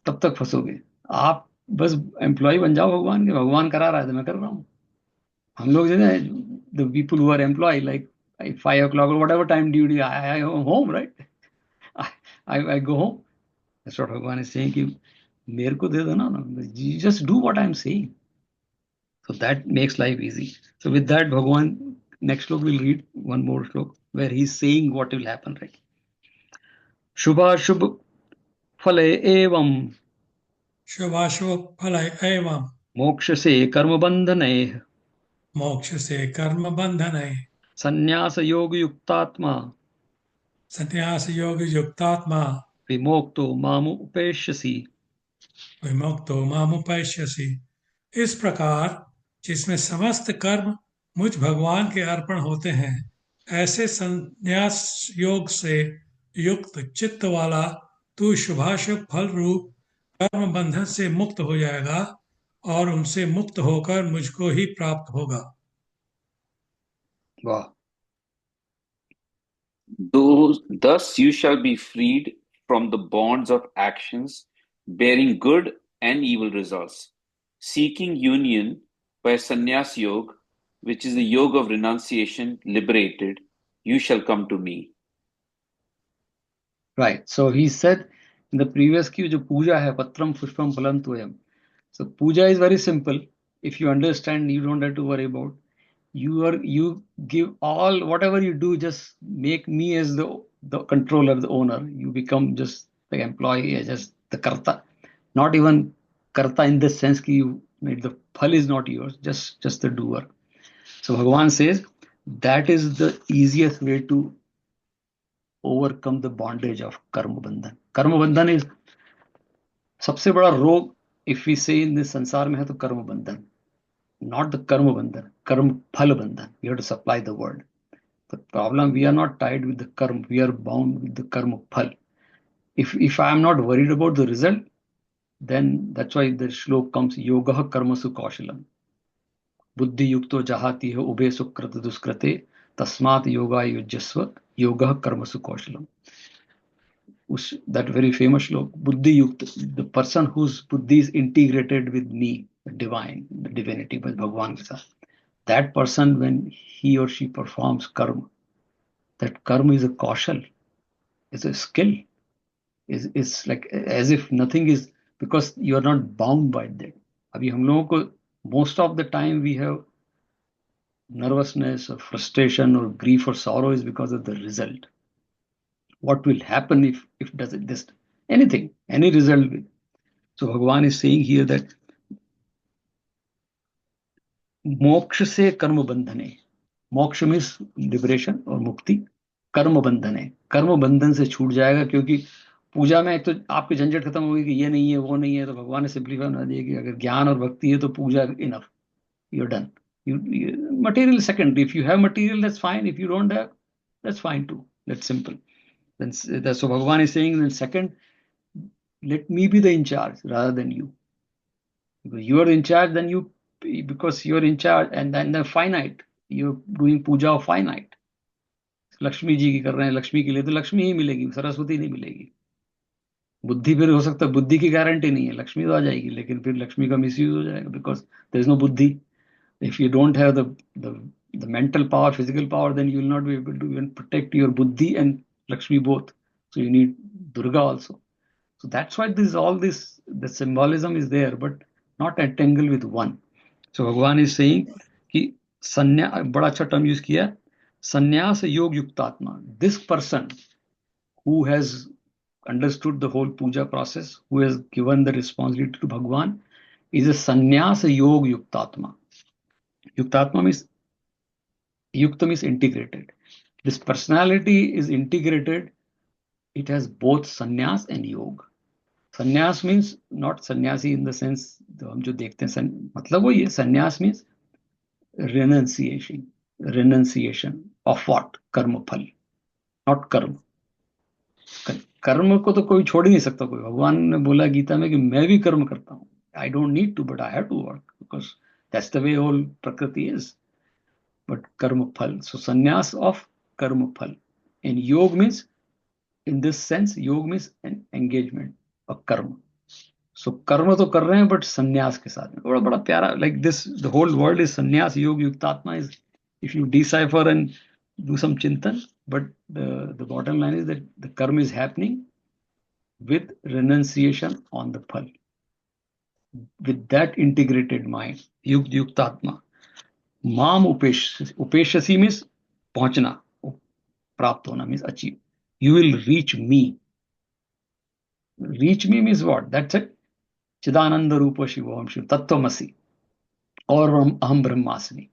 तब तक फंसोगे. आप बस employ बन जाओ भगवान के, भगवान करा रहा है तो मैं कर रहा हूँ. हम लोग जो है, the people who are employ like 5 o'clock or whatever time duty, I go home, right? I go home. That's what भगवान is saying कि मेरे को दे दो ना, you just do what I'm saying. So that makes life easy. So with that, Bhagwan, next slok we'll read one more slok where he's saying what will happen, right? Shubha Shubh Phale Evam शुभाशुभ फल एवं Moksha Se Karma Bandhane मोक्ष से कर्म बंधन है, Sannyasa Yoga Yuktatma संन्यास योग युक्तात्मा Vimokto Mamu Upeshyasi. विमुक्तो मामुपैष्यसि। इस प्रकार जिसमें समस्त कर्म मुझ भगवान के अर्पण होते हैं, ऐसे संन्यास योग से युक्त चित्त वाला तू शुभाशुभ फल रूप कर्म बंधन से मुक्त हो जाएगा और उनसे मुक्त होकर मुझको ही प्राप्त होगा। Wow. Thus you shall be freed from the bonds of actions bearing good and evil results. Seeking union by sannyas yoga, which is the yoga of renunciation, liberated, you shall come to me. Right. So he said in the previous ki jo puja hai, patram pushpam phalam toyam. So puja is very simple. If you understand, you don't have to worry about. You give all, whatever you do, just make me as the controller, the owner. You become just the employee, just the karta. Not even karta in the sense ki you made the phal is not yours, just the doer. So Bhagavan says that is the easiest way to overcome the bondage of karma bandhan. Karma bandhan is सबसे बड़ा रोग if we say in this संसार में है तो कर्म बंधन, not the karma bandhan, karma phal bandhan. You have to supply the word. The problem, we are not tied with the karma, we are bound with the karma phal. If I am not worried about the result, then that's why the shlok comes yoga karmasu kaushalam. बुद्धि युक्तो जहाति है उभे सुकृत दुष्कृते तस्मात् योगा युज्यस्व योगा कर्मसु कौशलम. That very famous shlok, buddhi yukta, the person whose buddhi is integrated with me, the divine, the divinity, with Bhagwan ke saath, that person, when he or she performs karma, that karma is a kaushal, is a skill, is like as if nothing is, because you are not bound by that. Abhi hum logon ko most of the time we have nervousness or frustration or grief or sorrow is because of the result. What will happen if does it this anything, any result will. So Bhagavan is saying here that मोक्ष से कर्म बंधने, मोक्ष means liberation और मुक्ति, कर्म बंधन है, कर्म बंधन से छूट जाएगा. क्योंकि पूजा में एक तो आपकी झंझट खत्म होगी कि ये नहीं है वो नहीं है, तो भगवान ने सिंप्लीफाई बना दिया कि अगर ज्ञान और भक्ति है तो पूजा enough, you are done. Material secondary. If you have material, that's fine. If you don't have, that's fine too. That's simple. Then so Bhagavan is saying, then second, let me be the in charge rather than you. Because you are in charge, then you, because you are in charge, and then the finite, you're doing puja of finite. Lakshmi ji की कर रहे हैं, लक्ष्मी के लिए तो लक्ष्मी ही मिलेगी, सरस्वती नहीं मिलेगी. बुद्धि फिर हो सकता है, बुद्धि की गारंटी नहीं है, लक्ष्मी तो आ जाएगी लेकिन फिर लक्ष्मी का मिसयूज हो जाएगा, बिकॉज देयर इज नो बुद्धि. If you don't have the mental power, physical power, then you will not be able to even protect your buddhi and Lakshmi both. So you need Durga also. So that's why the symbolism is there, but not entangled with one. So Bhagavan is saying कि बड़ा अच्छा term use किया, संन्यास योग युक्तात्मा. This person who has understood the whole puja process, who has given the responsibility to Bhagavan, is a sannyas yog yuktatma. Yuktatma means, yukta means integrated. This personality is integrated. It has both sannyas and yoga. Sannyas means not sannyasi in the sense हम जो देखते हैं, मतलब वो ये sannyas means renunciation. Renunciation of what? कर्म फल, not कर्म. कर्म को तो कोई छोड़ ही नहीं सकता कोई. भगवान ने बोला गीता में कि मैं भी कर्म करता हूँ. I don't need to, but I have to work because that's the way whole prakriti is. But karma phal. So sannyas of karma phal. And yoga means, in this sense, yoga means an engagement of karma. सो कर्म तो कर रहे हैं but संन्यास के साथ में, बड़ा बड़ा प्यारा, like this the whole world is संन्यास योग युक्तात्मा is, if you decipher and do some chintan, but the bottom line is that the karma is happening with renunciation on the phal. With that integrated mind, yuktatma, mam upeshasi means pahunchna, प्राप्त होना means achieve. You will reach me. Reach me means what? That's it. Chidananda Rupa Shivam Shiv Tattvamasi or Aham Brahmasmi.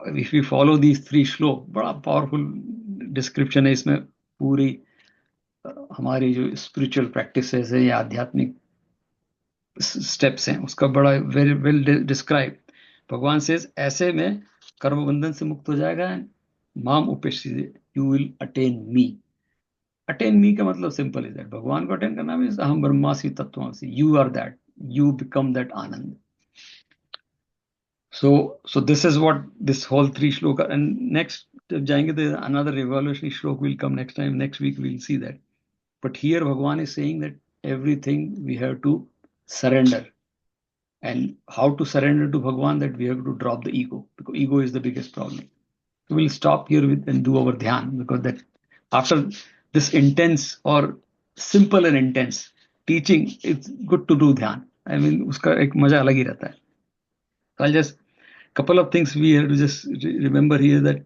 If we follow these three श्लोक, बड़ा powerful description है इसमें, पूरी हमारी जो spiritual practices है या आध्यात्मिक स्टेप्स हैं उसका बड़ा वेरी वेल डिस्क्राइब. भगवान से ऐसे में कर्म बंधन से मुक्त हो जाएगा. माम उपेक्षि, you will attain me. Attain me का मतलब सिंपल इज दैट भगवान को अटेन करना मीन्स अहम ब्रह्मास्मि तत्त्वमसि, you are that, you become that आनंद. So this is what this whole three shloka, and next जब जाएंगे तो another revolutionary shlok will come next time. Next week we'll see that. But here Bhagavan is saying that everything we have to surrender. And how to surrender to Bhagavan? That we have to drop the ego, because ego is the biggest problem. So we'll stop here and do our dhyan, because that after this intense or simple and intense teaching, it's good to do dhyan. I mean, उसका एक मजा अलग ही रहता है. So I'll just couple of things we have to just remember here, that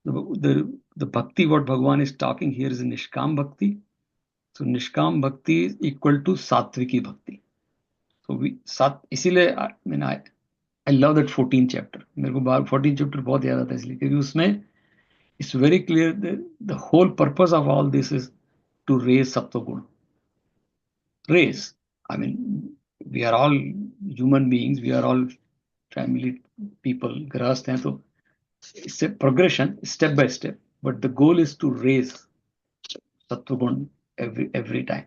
the bhakti what Bhagavan is talking here is Nishkam Bhakti. So Nishkam Bhakti is equal to Satviki Bhakti. So इसीलिए I love that 14th chapter. मेरे को 14th chapter बहुत याद आता है इसलिए क्योंकि उसमें it's very clear that the whole purpose of all this is to raise Sattva Guna. Raise. I mean, we are all human beings. We are all family people. Grahast हैं तो it's a progression, step by step. But the goal is to raise Sattva Guna every time.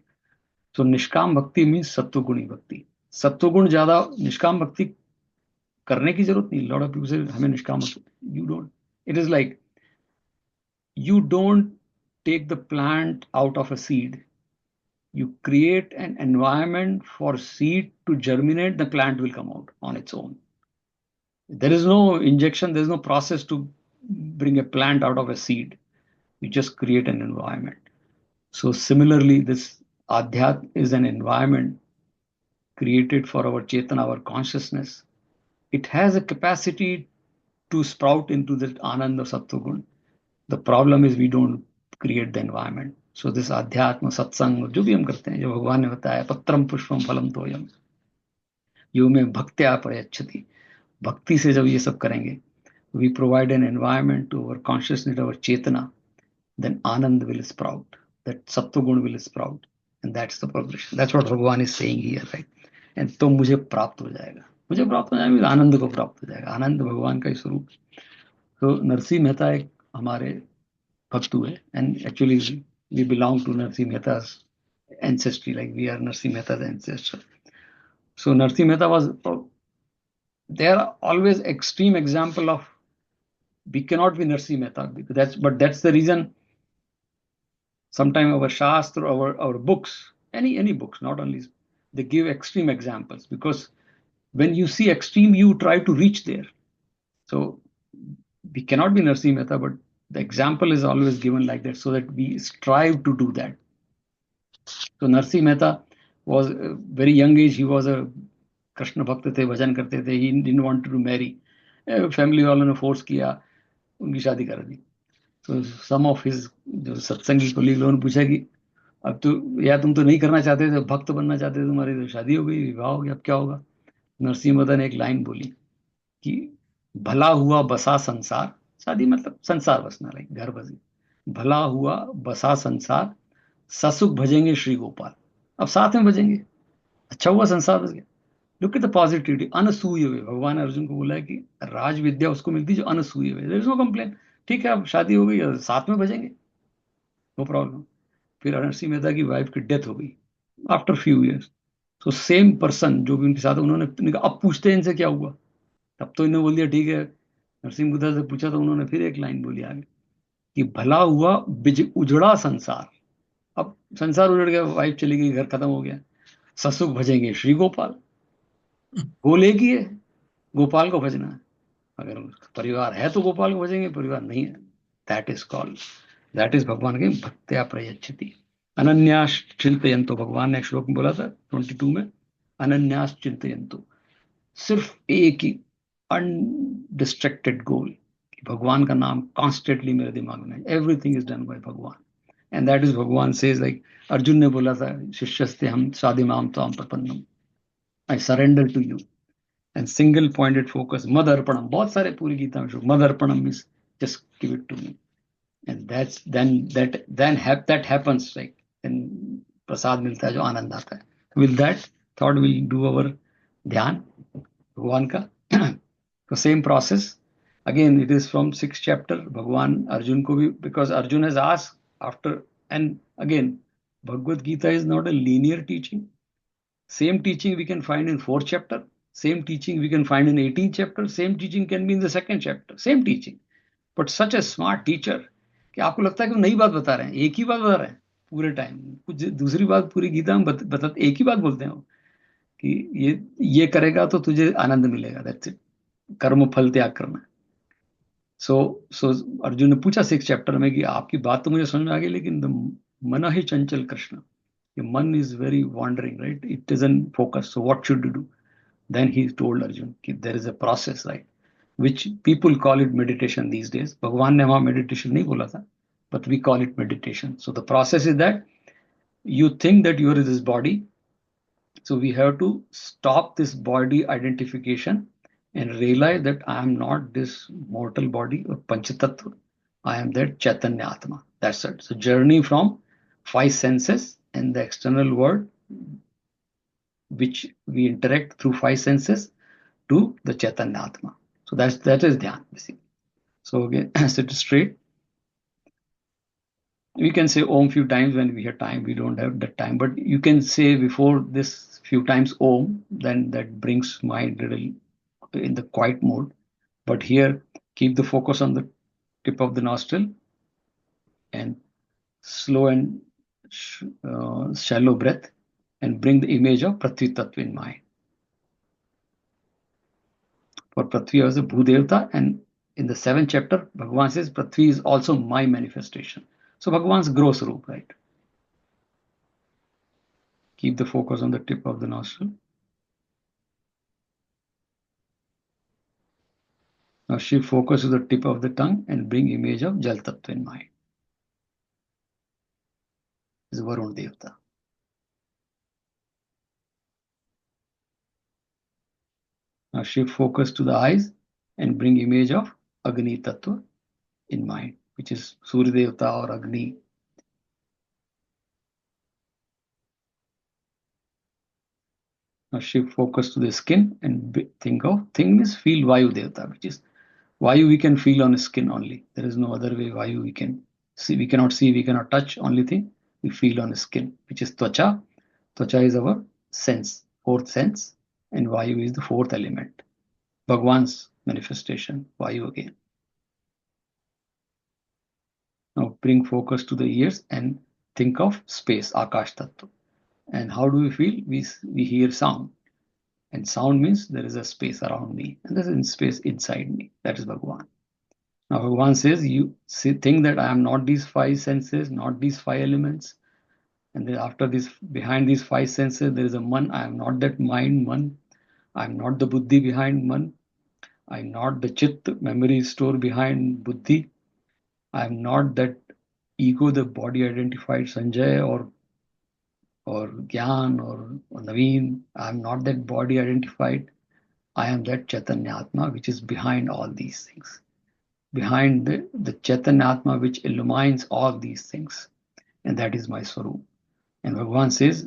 So Nishkam Bhakti means Sattva Guni Bhakti. Sattva Guna ज़्यादा निष्काम भक्ति करने की जरूरत नहीं. Lot of people say हमें निष्काम भक्ति. You don't. It is like you don't take the plant out of a seed. You create an environment for seed to germinate. The plant will come out on its own. There is no injection. There is no process to bring a plant out of a seed. You just create an environment. So similarly, this Adhyat is an environment created for our Chetana, our consciousness. It has a capacity to sprout into that Ananda Sattva Guna. The problem is we don't create the environment. So this Adhyatma, Satsang, जो भी हम करते हैं, जो भगवान ने बताया, पत्रम पुष्पम फलम तोयम, यो में भक्त्या प्रयच्छति. भक्ति से जब ये सब करेंगे, we provide an environment to our consciousness, our Chetana, then Anand will sprout. That Sattva Guna will sprout. And that's the progression. That's what Bhagavan is saying here, right? And तो मुझे प्राप्त हो जाएगा. मुझे प्राप्त हो जाएगा, आनंद को प्राप्त हो जाएगा. आनंद भगवान का ही स्वरूप. तो नरसिंह मेहता एक हमारे भक्त हुए, and actually we belong to Narsi Mehta's ancestry, like we are Narsi Mehta's ancestor. So Narsi Mehta was, they are always extreme example of, we cannot be Narsi Mehta, because that's the reason sometimes our Shastra, our books, any books, not only, they give extreme examples, because when you see extreme, you try to reach there. So we cannot be Narsi Mehta, but the example is always given like that so that we strive to do that. So Narsi Mehta was a very young age. He was a Krishna Bhakta the, bhajan karte the. He didn't want to marry. Family वालों ने force किया, उनकी शादी कर दी. So some of his जो सत्संगी colleagues लोगों ने पूछा कि अब तो या तुम तो नहीं करना चाहते थे, भक्त बनना चाहते थे, तुम्हारी तो शादी हो गई, विवाह हो गया, अब क्या होगा? नरसिंह मेहता ने एक लाइन बोली कि भला हुआ बसा संसार, शादी मतलब संसार बसना, लाइक घर बसी. भला हुआ बसा संसार, ससुख भजेंगे श्री गोपाल. अब साथ में भजेंगे, अच्छा हुआ संसार बस गया. Look at the positivity. अनसूय हुए, भगवान अर्जुन को बोला है कि राज विद्या उसको मिलती जो अनसूय हुए. There is no complain. ठीक है, अब शादी हो गई, साथ में भजेंगे, नो प्रॉब्लम. फिर नरसिंह मेहता की वाइफ की डेथ हो गई आफ्टर फ्यू ईयर्स. तो सेम पर्सन जो भी उनके साथ, उन्होंने कहा अब पूछते हैं इनसे क्या हुआ. तब तो इन्होंने बोल दिया ठीक है. नरसिंह मेहता से पूछा तो उन्होंने फिर एक लाइन बोली आगे कि भला हुआ उजड़ा संसार. अब संसार उजड़ गया, वाइफ चली गई, घर खत्म हो गया. ससुख भजेंगे श्री गोपाल, गोल एक ही है, गोपाल को भजना है। अगर परिवार है तो गोपाल को भजेंगे, परिवार नहीं है, that is called, that is भगवान के भक्त्या प्रयच्छति। अनन्यास चिंतयंतो, भगवान ने एक श्लोक में बोला था 22 में, अनन्यास चिंतयंतो, सिर्फ एक ही अनडिस्ट्रैक्टेड गोल, भगवान का नाम कॉन्स्टेंटली मेरे दिमाग में, everything is done by Bhagwan. And that is Bhagwan says, like Arjun ने बोला था, शिष्यस्ते हम साधिमाम ताम प्रपन्नम, I surrender to you, and single pointed focus, मद अर्पणम, बहुत सारे पूरी गीता में मद अर्पणम means just give it to me, and that's that happens, like then प्रसाद मिलता है, जो आनंद आता है। With that thought will do our dhyan भगवान का। तो same process again, it is from 6th chapter, भगवान अर्जुन को भी, because Arjun has asked after, and again Bhagavad Gita is not a linear teaching, same teaching we can find in 4th chapter, same teaching we can find in 18th chapter, same teaching can be in the 2nd chapter, same teaching, but such a smart teacher कि आपको लगता है कि वो नई बात बता रहे हैं, एक ही बात बता रहे हैं पूरे टाइम, कुछ दूसरी बात पूरी गीता में बता, एक ही बात बोलते हैं वो, कि ये करेगा तो तुझे आनंद मिलेगा, दैट्स इट, कर्म फल त्याग करना। सो अर्जुन ने पूछा 6th chapter में कि आपकी बात तो मुझे समझ में आ गई, लेकिन मन ही चंचल Krishna, your man is very wandering, right? It doesn't focus. So what should you do? Then he told Arjun that there is a process, right? Which people call it meditation these days. Bhagwan ne wahan meditation nahi bola tha, but we call it meditation. So the process is that you think that you are this body. So we have to stop this body identification and realize that I am not this mortal body or Panchatattva. I am that Chaitanya Atma. That's it. So journey from 5 senses and the external world, which we interact through 5 senses, to the Chaitanya Atma. So that is Dhyan, basically. So again, sit straight. We can say Om few times when we have time. We don't have that time, but you can say before this few times Om, then that brings mind little in the quiet mode. But here, keep the focus on the tip of the nostril and slow and shallow breath, and bring the image of Prithvi Tattva in mind. For Prithvi was a Bhudevata, and in the 7th chapter, Bhagavan says Prithvi is also my manifestation. So Bhagavan's gross roop, right? Keep the focus on the tip of the nostril. Now shift focus to the tip of the tongue and bring image of Jal Tattva in mind. This is Varun Devata. Now shift focus to the eyes and bring image of Agni Tattva in mind, which is Surya Devata or Agni. Now shift focus to the skin and think means feel Vayu Devata, which is Vayu we can feel on the skin only. There is no other way Vayu we can see. We cannot see, we cannot touch. Only thing we feel on the skin, which is Tvacha. Tvacha is our sense, 4th sense, and Vayu is the 4th element. Bhagwan's manifestation, Vayu again. Now bring focus to the ears and think of space, Akash Tattva. And how do we feel? We hear sound. And sound means there is a space around me, and there is a space inside me. That is Bhagwan. Now Bhagwan says, you think that I am not these 5 senses, not these 5 elements. And then after this, behind these 5 senses, there is a man. I am not that mind, man. I am not the buddhi behind man. I am not the chit, memory store behind buddhi. I am not that ego, the body identified Sanjay or Gyan or Naveen. I am not that body identified. I am that Chaitanya Atma, which is behind all these things. Behind the Chaitanya Atma, which illumines all these things. And that is my Swarup. And Bhagavan says,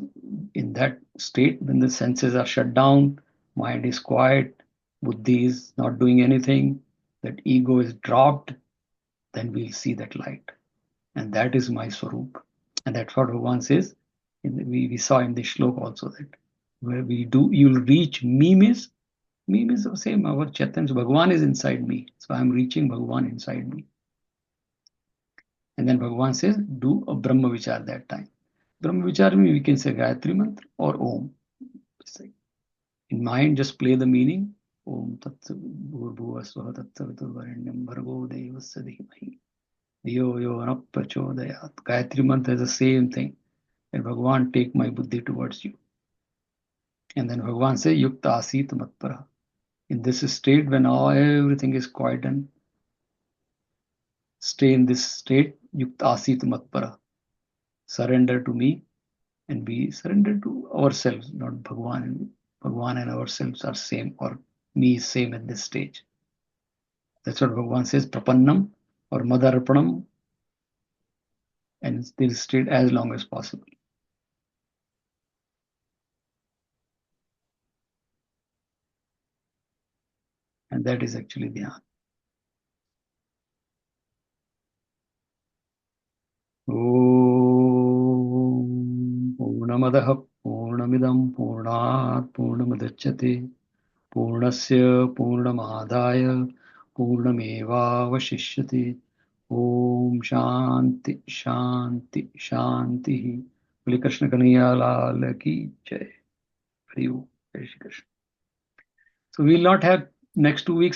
in that state, when the senses are shut down, mind is quiet, buddhi is not doing anything, that ego is dropped, then we'll see that light. And that is my Swarup. And that's what Bhagavan says. We saw in the shlok also that where you'll reach me means the same. Our Chaitanya, Bhagavan is inside me. So I'm reaching Bhagavan inside me. And then Bhagavan says, do a Brahma Vichar that time. Brahma Vichar means we can say Gayatri Mantra or Om. In mind, just play the meaning. Om Tat Bhurбhuva Swaha Tatsavituvaranyam Bhargo Devasya Dhimahi Dhiyo Yo Na Prachodayat. Gayatri Mantra is the same thing. And Bhagavan, take my buddhi towards you. And then Bhagavan says, Yukta Asit Matpara. In this state, when everything is quiet and stay in this state, Yukta Asit Matpara. Surrender to me and be surrendered to ourselves, not Bhagavan. Bhagavan and ourselves are same, or me is same at this stage. That's what Bhagavan says, Prapannam or Madarpanam, and they'll stay as long as possible. And that is actually Dhyan. Om Purnamadaha Purnamidam Purnat Purnamadachyate Purnasya Purnamadaya Purnamevavashishyate. Om Shanti Shanti Shanti. Boli Krishna Kanhaiya Lal ki Jai. Hari Om. Jai Shri Krishna. So we'll not have next 2 weeks.